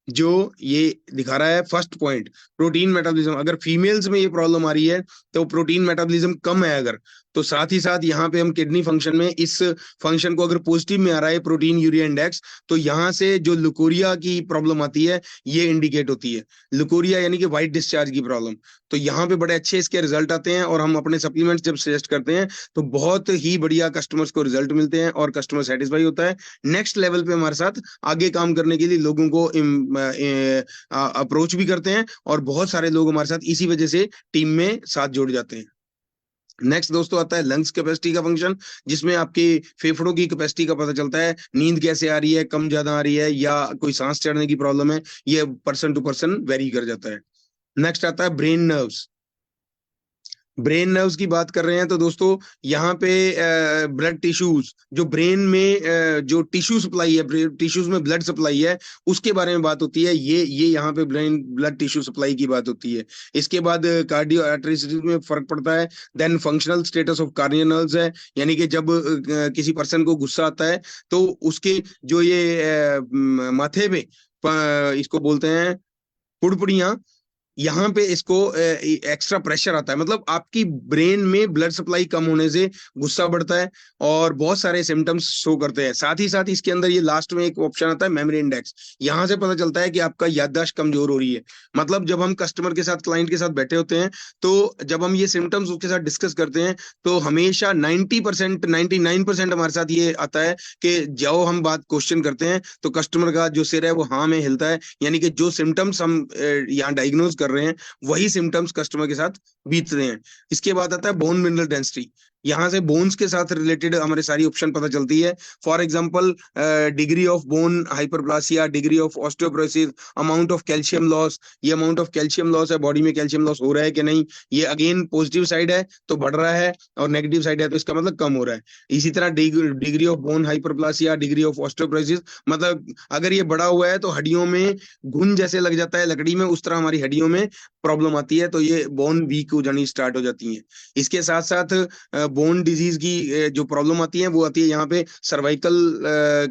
जो ये दिखा रहा है फर्स्ट पॉइंट, प्रोटीन मेटाबॉलिज्म। अगर फीमेल्स में ये प्रॉब्लम आ रही है तो प्रोटीन मेटाबॉलिज्म कम है अगर, तो साथ ही साथ यहाँ पे हम किडनी फंक्शन में इस फंक्शन को अगर पॉजिटिव में आ रहा है प्रोटीन यूरिया इंडेक्स, तो यहाँ से जो लुकोरिया की प्रॉब्लम आती है ये इंडिकेट होती है। लुकोरिया यानी कि व्हाइट डिस्चार्ज की प्रॉब्लम, तो यहाँ पे बड़े अच्छे इसके रिजल्ट आते हैं, और हम अपने सप्लीमेंट्स जब सजेस्ट करते हैं तो बहुत ही बढ़िया कस्टमर्स को रिजल्ट मिलते हैं और कस्टमर सेटिस्फाई होता है। नेक्स्ट लेवल पे हमारे साथ आगे काम करने के लिए लोगों को अप्रोच भी करते हैं, और बहुत सारे लोग हमारे साथ इसी वजह से टीम में साथ जुड़ जाते हैं। नेक्स्ट दोस्तों आता है लंग्स कैपेसिटी का फंक्शन, जिसमें आपके फेफड़ों की कैपेसिटी का पता चलता है। नींद कैसे आ रही है, कम ज्यादा आ रही है, या कोई सांस चढ़ने की प्रॉब्लम है, ये पर्सन टू पर्सन वेरी कर जाता है। नेक्स्ट आता है ब्रेन नर्व्स। ब्रेन नर्व्स की बात कर रहे हैं तो दोस्तों यहाँ पे ब्लड टिश्यूज, जो ब्रेन में जो टिश्यू सप्लाई है, टिश्यूज में ब्लड सप्लाई है, उसके बारे में बात होती है। ये यहाँ पे ब्रेन ब्लड टिश्यू सप्लाई की बात होती है। इसके बाद कार्डियो आर्टरीज में फर्क पड़ता है। Then functional status of corneal nerves है, यानी कि जब किसी पर्सन को गुस्सा आता है तो उसके जो ये माथे पे इसको बोलते हैं पुड़पुड़ियां, यहाँ पे इसको एक्स्ट्रा प्रेशर आता है, मतलब आपकी ब्रेन में ब्लड सप्लाई कम होने से गुस्सा बढ़ता है और बहुत सारे सिम्टम्स शो करते हैं। साथ ही साथ इसके अंदर ये लास्ट में एक ऑप्शन आता है मेमोरी इंडेक्स। यहाँ से पता चलता है कि आपका याददाश्त कमजोर हो रही है। मतलब जब हम कस्टमर के साथ, क्लाइंट के साथ बैठे होते हैं, तो जब हम ये सिम्टम्स उसके साथ डिस्कस करते हैं तो हमेशा 90%, 99% हमारे साथ ये आता है कि जो हम बात क्वेश्चन करते हैं तो कस्टमर का जो सिर है वो हाँ में हिलता है, यानी कि जो सिम्टम्स हम यहाँ डायग्नोज कर रहे हैं वही सिम्टम्स कस्टमर के साथ बीतते हैं। इसके बाद आता है बोन मिनरल डेंसिटी। यहाँ से बोन्स के साथ रिलेटेड हमारे सारी ऑप्शन पता चलती है। For example degree of bone hyperplasia, degree of osteoporosis, amount of calcium loss. ये अमाउंट ऑफ कैल्शियम लॉस है, बॉडी में कैल्शियम लॉस हो रहा है कि नहीं। ये अगेन पॉजिटिव साइड है तो बढ़ रहा है, और नेगेटिव साइड है तो इसका मतलब कम हो रहा है। इसी तरह degree of bone hyperplasia, degree of osteoporosis, मतलब अगर ये बढ़ा हुआ है तो हड्डियों में घुन जैसे लग जाता है लकड़ी में, उस तरह हमारी हड्डियों में प्रॉब्लम आती है, तो ये बोन वीक हो जानी स्टार्ट हो जाती है। इसके साथ साथ बोन डिजीज की जो प्रॉब्लम आती है वो आती है यहाँ पे cervical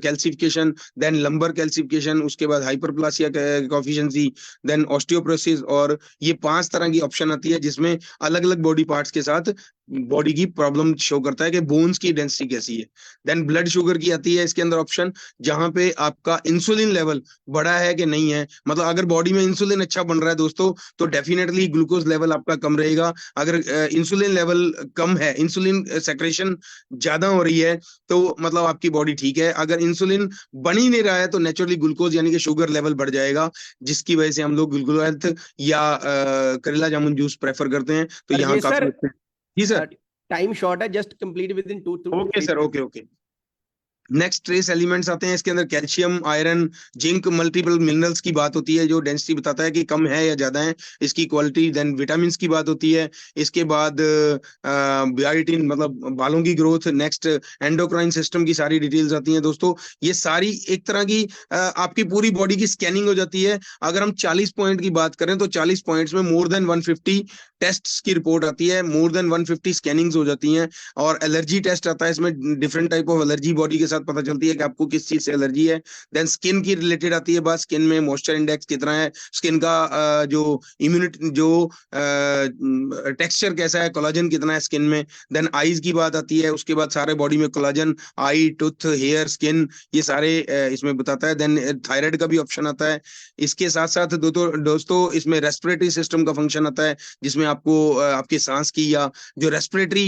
calcification, then lumbar calcification, उसके बाद हाइपरप्लासिया कोफिशिएंसी, देन ऑस्टियोपोरोसिस। और ये 5 तरह की ऑप्शन आती है जिसमें अलग अलग बॉडी पार्ट्स के साथ बॉडी की प्रॉब्लम शो करता है कि बोन्स की डेंसिटी कैसी है। देन ब्लड शुगर की आती है इसके अंदर ऑप्शन, जहां पे आपका इंसुलिन लेवल बढ़ा है कि नहीं है। मतलब अगर बॉडी में इंसुलिन अच्छा बन रहा है दोस्तों तो डेफिनेटली ग्लूकोज लेवल आपका कम रहेगा। अगर इंसुलिन लेवल कम है, इंसुलिन सेक्रेशन ज्यादा हो रही है, तो मतलब आपकी बॉडी ठीक है। अगर इंसुलिन बन ही नहीं रहा है तो नेचुरली ग्लूकोज यानी कि शुगर लेवल बढ़ जाएगा, जिसकी वजह से हम लोग ग्लूकोज हेल्थ या करेला जामुन जूस प्रेफर करते हैं। तो यहाँ काफी सर जी सर, टाइम शॉर्ट है, just complete with in 2 to okay 3 sir, okay okay. Next trace elements आते हैं इसके अंदर, calcium, iron, zinc, multiple minerals की बात होती है जो डेंसिटी बताता है कि कम है या ज्यादा है इसकी क्वालिटी। देन विटामिन की बात होती है। इसके बाद बायोटिन मतलब बालों की ग्रोथ। नेक्स्ट एंडोक्राइन सिस्टम की सारी डिटेल्स आती हैं दोस्तों। ये सारी एक तरह की आपकी पूरी बॉडी की स्कैनिंग हो जाती है। अगर हम 40 पॉइंट की बात करें तो 40 पॉइंट्स में मोर देन 150 टेस्ट्स की रिपोर्ट आती है, मोर देन 150 स्कैनिंग्स हो जाती हैं। और एलर्जी टेस्ट आता है इसमें, different type of allergy body के साथ पता चलती है कि आपको किस चीज से एलर्जी है। देन स्किन की रिलेटेड आती है बात, स्किन में मॉइस्चर इंडेक्स कितना है, स्किन का जो इम्यूनिटी जो टेक्सचर कैसा है, कोलाजन कितना है स्किन में। देन आईज की बात आती है, उसके बाद सारे बॉडी में कोलाजन, आई, टूथ, हेयर, स्किन, ये सारे इसमें बताता है। देन थायराइड का भी ऑप्शन आता है। इसके साथ साथ दोस्तों इसमें रेस्पिरेटरी सिस्टम का फंक्शन आता है, जिसमें आपको आपके सांस की या जो रेस्पिरेटरी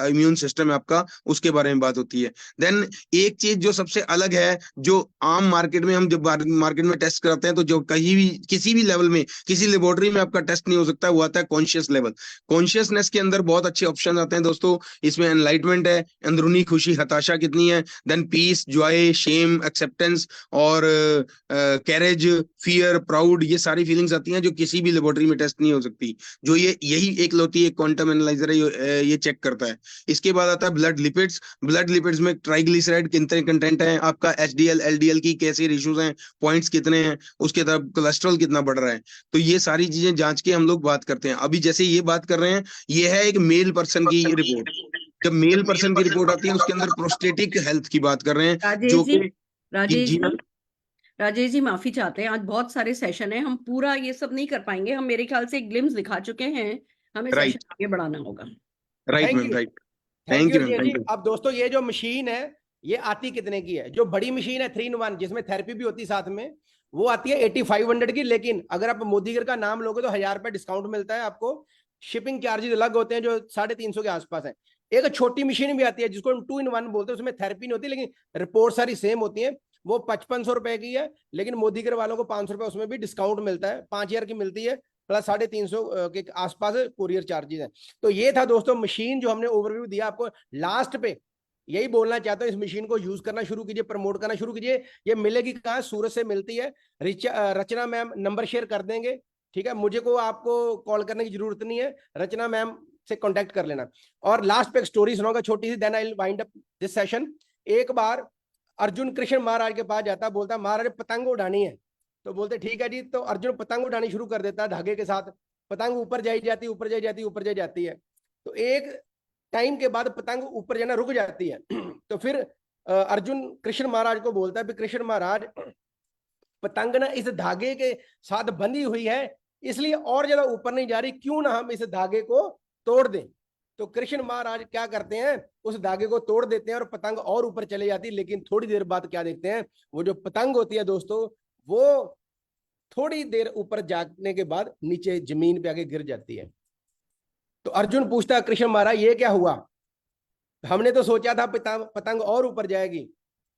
इम्यून सिस्टम है आपका, उसके बारे में बात होती है। देन एक चीज जो सबसे अलग है, जो आम मार्केट में हम जब मार्केट में टेस्ट कराते हैं तो जो कहीं भी किसी भी लेवल में किसी लेबोरेटरी में आपका टेस्ट नहीं हो सकता, वो आता है कॉन्शियस लेवल। कॉन्शियसनेस के अंदर बहुत अच्छे ऑप्शन आते हैं दोस्तों। इसमें एनलाइटमेंट है, अंदरूनी खुशी, हताशा कितनी है, then peace, joy, shame, acceptance और कैरेज, फियर, प्राउड, ये सारी फीलिंग्स आती हैं जो किसी भी लेबोरेटरी में टेस्ट नहीं हो सकती, जो ये यही एक लौती एक क्वांटम एनालाइजर है ये चेक करता है। इसके बाद आता है ब्लड लिपिड्स। ब्लड लिपिड्स में ट्राइग्लिसराइड कितने कंटेंट है, आपका एचडीएल, एलडीएल की कैसे रेशियोज हैं, पॉइंट्स कितने हैं, उसके तरफ कोलेस्ट्रॉल कितना बढ़ रहा है। तो ये सारी चीजें जांच के हम लोग बात करते हैं। अभी जैसे ये बात कर रहे हैं, ये है एक मेल पर्सन की रिपोर्ट। जब मेल पर्सन की रिपोर्ट आती है उसके अंदर प्रोस्टेटिक हेल्थ की बात कर रहे हैं, राजेश जो जी, कि राजेश जी जी, राजेश जी माफी चाहते हैं, आज बहुत सारे सेशन है, हम पूरा ये सब नहीं कर पाएंगे। हम मेरे ख्याल से एक ग्लिम्स दिखा चुके हैं, हमें राइट सेशन आगे बढ़ाना होगा। Right thank ma'am, you, right. Thank thank you you ma'am, Ajay ji. Thank you. अब दोस्तों ये जो मशीन है ये आती कितने की है? जो बड़ी मशीन है 3-in-1 जिसमें थेरेपी भी होती है साथ में, वो आती है 8500 की। लेकिन अगर आप मोदीगर का नाम लोगे तो 1000 रुपए डिस्काउंट मिलता है आपको। शिपिंग चार्जेस अलग होते हैं जो 350 के आसपास है। एक छोटी मशीन भी आती है जिसको हम 2-in-1 बोलते हैं, उसमें थेरेपी नहीं होती लेकिन रिपोर्ट सारी सेम होती है। वो 5500 रुपए की है, लेकिन मोदीगर वालों को 500 रुपए उसमें भी डिस्काउंट मिलता है, 5000 की मिलती है, प्लस 350 के आसपास कुरियर चार्जेस है। तो ये था दोस्तों मशीन जो हमने ओवरव्यू दिया आपको। लास्ट पे यही बोलना चाहता हूं, इस मशीन को यूज करना शुरू कीजिए, प्रमोट करना शुरू कीजिए। ये मिलेगी कहाँ? सूरत से मिलती है। रचना मैम नंबर शेयर कर देंगे, ठीक है? मुझे को आपको कॉल करने की जरूरत नहीं है, रचना मैम से कांटेक्ट कर लेना। और लास्ट पे एक स्टोरी सुनाऊंगा छोटी सी, then I will wind up this session. एक बार अर्जुन कृष्ण महाराज के पास जाता, बोलता महाराज पतंग उड़ानी है। तो बोलते ठीक है जी। तो अर्जुन पतंग उड़ानी शुरू कर देता है धागे के साथ। पतंग ऊपर जाई जाती, ऊपर जाई जाती, ऊपर जाई जाती है। तो एक टाइम के बाद पतंग ऊपर जाना रुक जाती है। तो फिर अर्जुन कृष्ण महाराज को बोलता है कृष्ण महाराज पतंग ना इस धागे के साथ बंधी हुई है, इसलिए और ज्यादा ऊपर नहीं जा रही, क्यों ना हम इस धागे को तोड़ दें। तो कृष्ण महाराज क्या करते हैं, उस धागे को तोड़ देते हैं और पतंग और ऊपर चले जाती है। लेकिन थोड़ी देर बाद क्या देखते हैं, वो जो पतंग होती है दोस्तों, वो थोड़ी देर ऊपर जाने के बाद नीचे जमीन पे आके गिर जाती है। तो अर्जुन पूछता है कृष्ण महाराज ये क्या हुआ, हमने तो सोचा था पतंग और ऊपर जाएगी।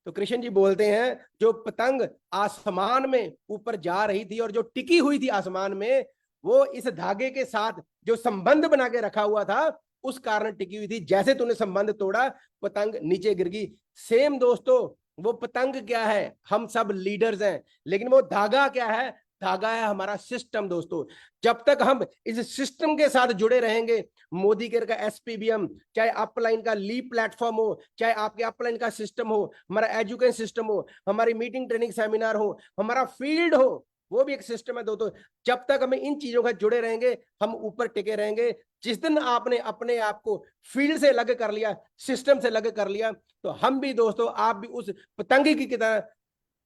तो कृष्ण जी बोलते हैं जो पतंग आसमान में ऊपर जा रही थी और जो टिकी हुई थी आसमान में, वो इस धागे के साथ जो संबंध बना के रखा हुआ था उस कारण टिकी हुई थी। जैसे तूने संबंध तोड़ा पतंग नीचे गिर गई। सेम दोस्तों, वो पतंग क्या है, हम सब लीडर्स हैं, लेकिन वो धागा क्या है, धागा है हमारा सिस्टम। दोस्तों जब तक हम इस सिस्टम के साथ जुड़े रहेंगे, मोदी केयर का एसपीबीएम, चाहे अपलाइन का लीप प्लेटफॉर्म हो, चाहे आपके अपलाइन का सिस्टम हो, हमारा एजुकेशन सिस्टम हो, हमारी मीटिंग ट्रेनिंग सेमिनार हो, हमारा फील्ड हो, वो भी एक सिस्टम है दोस्तों। जब तक हमें इन चीजों का जुड़े रहेंगे हम ऊपर टिके रहेंगे। जिस दिन आपने अपने आप को फील्ड से अलग कर लिया, सिस्टम से अलग कर लिया, तो हम भी दोस्तों, आप भी उस पतंगी की तरह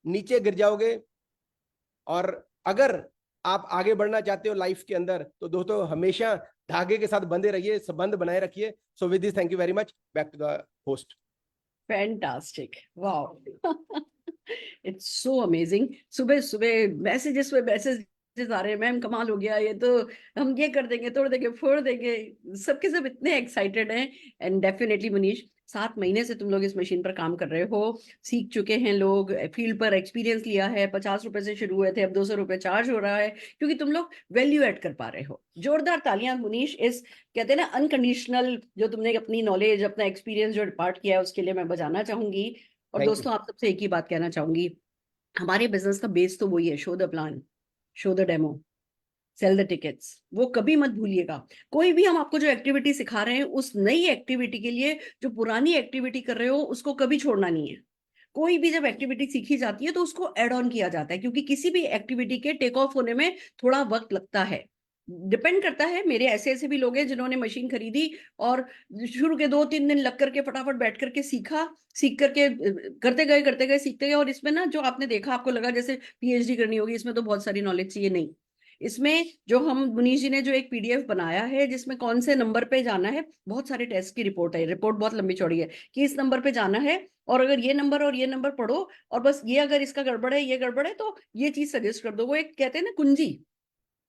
नीचे गिर जाओगे। और अगर आप आगे बढ़ना चाहते हो लाइफ के अंदर, तो दोस्तों हमेशा धागे के साथ बंधे रहिए, संबंध बनाए रखिए। So with this thank you very much, back to the host. Fantastic, wow, it's so amazing. सुबह सुबह मैसेजेस पे मैसेजेस आ रहे हैं, मैम कमाल हो गया, ये तो हम ये कर देंगे, तोड़ देंगे, फोड़ देंगे, सबके सब इतने एक्साइटेड हैं। एंड डेफिनेटली मनीष, 7 महीने से तुम लोग इस मशीन पर काम कर रहे हो, सीख चुके हैं लोग, फील्ड पर एक्सपीरियंस लिया है, 50 रुपए से शुरू हुए थे, अब 200 रुपए चार्ज हो रहा है, क्योंकि तुम लोग वैल्यू ऐड कर पा रहे हो। जोरदार तालियां मनीष, इस कहते हैं ना अनकंडीशनल जो तुमने अपनी नॉलेज, अपना एक्सपीरियंस जो पार्ट किया है, उसके लिए मैं बजाना चाहूंगी। और Thank you. दोस्तों आप सबसे एक ही बात कहना चाहूंगी, हमारे बिजनेस का बेस तो वही है, show the plan, show the demo, sell the tickets. वो कभी मत भूलिएगा। कोई भी हम आपको जो एक्टिविटी सिखा रहे हैं, उस नई एक्टिविटी के लिए जो पुरानी एक्टिविटी कर रहे हो उसको कभी छोड़ना नहीं है। कोई भी जब एक्टिविटी सीखी जाती है तो उसको एड ऑन किया जाता है, क्योंकि किसी भी एक्टिविटी के टेक ऑफ होने में थोड़ा वक्त लगता है। डिपेंड करता है, मेरे ऐसे ऐसे भी लोग हैं जिन्होंने मशीन खरीदी और शुरू के 2-3 दिन लग करके फटाफट बैठ करके सीखा, सीख करके करते गए सीखते गए। और इसमें ना जो आपने देखा, आपको लगा जैसे पीएचडी करनी होगी, इसमें तो बहुत सारी नॉलेज चाहिए, नहीं। इसमें जो हम मुनीष जी ने जो एक पीडीएफ बनाया है जिसमें कौन से नंबर पे जाना है, बहुत सारे टेस्ट की रिपोर्ट है, रिपोर्ट बहुत लंबी चौड़ी है कि इस नंबर पे जाना है, और अगर ये नंबर और ये नंबर पढ़ो, और बस ये अगर इसका गड़बड़ है, ये गड़बड़ है, तो ये चीज सजेस्ट कर दो। वो एक कहते हैं ना कुंजी,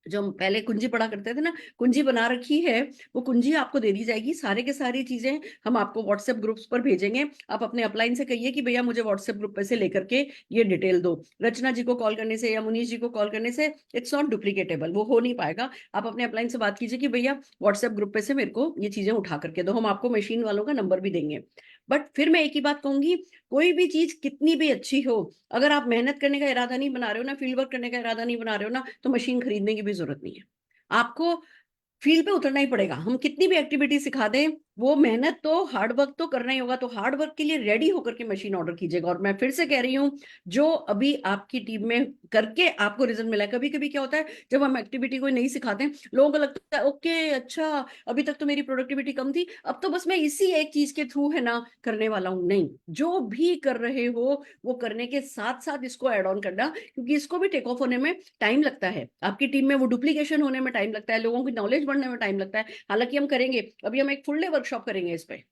जो हम पहले कुंजी पढ़ा करते थे ना, कुंजी बना रखी है, वो कुंजी आपको दे दी जाएगी। सारे के सारी चीजें हम आपको व्हाट्सएप ग्रुप्स पर भेजेंगे। आप अपने अपलाइन से कहिए कि भैया मुझे व्हाट्सएप ग्रुप पे से लेकर के ये डिटेल दो। रचना जी को कॉल करने से या मुनीष जी को कॉल करने से इट्स नॉट डुप्लीकेटेबल, वो हो नहीं पाएगा। आप अपने अपलाइन से बात कीजिए कि भैया व्हाट्सएप ग्रुप पे से मेरे को ये चीजें उठा करके दो, हम आपको मशीन वालों का नंबर भी देंगे। बट फिर मैं एक ही बात कहूंगी, कोई भी चीज कितनी भी अच्छी हो, अगर आप मेहनत करने का इरादा नहीं बना रहे हो ना, फील्ड वर्क करने का इरादा नहीं बना रहे हो ना, तो मशीन खरीदने की भी जरूरत नहीं है। आपको फील्ड पे उतरना ही पड़ेगा। हम कितनी भी एक्टिविटी सिखा दें, वो मेहनत तो, हार्ड वर्क तो करना ही होगा। तो हार्ड वर्क के लिए रेडी होकर के मशीन ऑर्डर कीजिएगा। और मैं फिर से कह रही हूँ, जो अभी आपकी टीम में करके आपको रिजल्ट मिला है, कभी कभी क्या होता है जब हम एक्टिविटी कोई नहीं सिखाते हैं, लोगों को लगता है ओके अच्छा, अभी तक तो मेरी प्रोडक्टिविटी कम थी, अब तो बस मैं इसी एक चीज के थ्रू है ना करने वाला हूँ। नहीं, जो भी कर रहे हो वो करने के साथ साथ इसको एड ऑन करना, क्योंकि इसको भी टेक ऑफ होने में टाइम लगता है, आपकी टीम में वो डुप्लीकेशन होने में टाइम लगता है, लोगों की नॉलेज बढ़ने में टाइम लगता है। हालांकि हम करेंगे, अभी हम एक फुल डे वर्कशॉप करेंगे इस पे,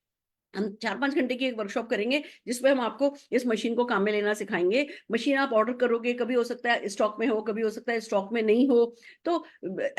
हम 4-5 घंटे की एक वर्कशॉप करेंगे जिसमें हम आपको इस मशीन को काम में लेना सिखाएंगे। मशीन आप ऑर्डर करोगे, कभी हो सकता है स्टॉक में हो, कभी हो सकता है स्टॉक में नहीं हो, तो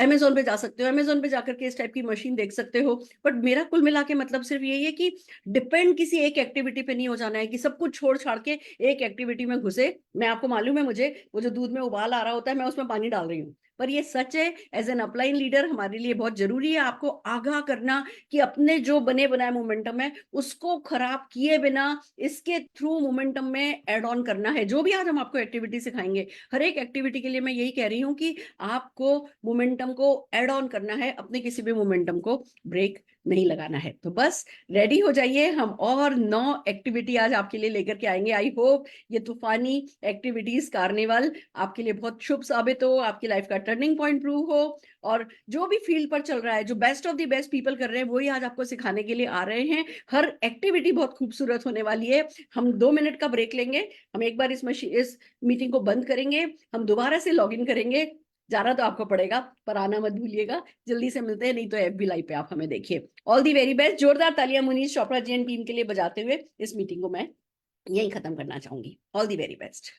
अमेजोन पे जा सकते हो, अमेजोन पे जाकर के इस टाइप की मशीन देख सकते हो। बट मेरा कुल मिला के मतलब सिर्फ यही है कि डिपेंड किसी एक एक्टिविटी पे नहीं हो जाना है कि सब कुछ छोड़ छाड़ के एक एक्टिविटी में घुसे। मैं आपको मालूम है, मुझे वो जो दूध में उबाल आ रहा होता है, मैं उसमें पानी डाल रही हूँ, पर ये सच है, एज एन अपलाइन लीडर हमारे लिए बहुत जरूरी है आपको आगाह करना कि अपने जो बने बनाए मोमेंटम है उसको खराब किए बिना इसके थ्रू मोमेंटम में एड ऑन करना है। जो भी आज हम आपको एक्टिविटी सिखाएंगे, हर एक एक्टिविटी के लिए मैं यही कह रही हूँ कि आपको मोमेंटम को एड ऑन करना है, अपने किसी भी मोमेंटम को ब्रेक नहीं लगाना है। तो बस रेडी हो जाइए, हम और 9 एक्टिविटी आज आपके लिए लेकर के आएंगे। आई होप ये तूफानी एक्टिविटीज कार्निवल आपके लिए बहुत शुभ साबित हो, आपकी लाइफ का टर्निंग पॉइंट प्रूव हो, और जो भी फील्ड पर चल रहा है, जो best of the best people कर रहे हैं, वही आज आपको सिखाने के लिए आ रहे हैं। हर एक्टिविटी बहुत खूबसूरत होने वाली है। हम 2 मिनट का ब्रेक लेंगे, हम एक बार इस मीटिंग को बंद करेंगे, हम दोबारा से लॉग इन करेंगे। जाना तो आपको पड़ेगा पर आना मत भूलिएगा। जल्दी से मिलते हैं, नहीं तो FB लाइव पे आप हमें देखिए। All the very best. जोरदार तालियां मुनीष चोपड़ा जी एंड टीम के लिए बजाते हुए इस मीटिंग को मैं यहीं खत्म करना चाहूंगी। All the very best.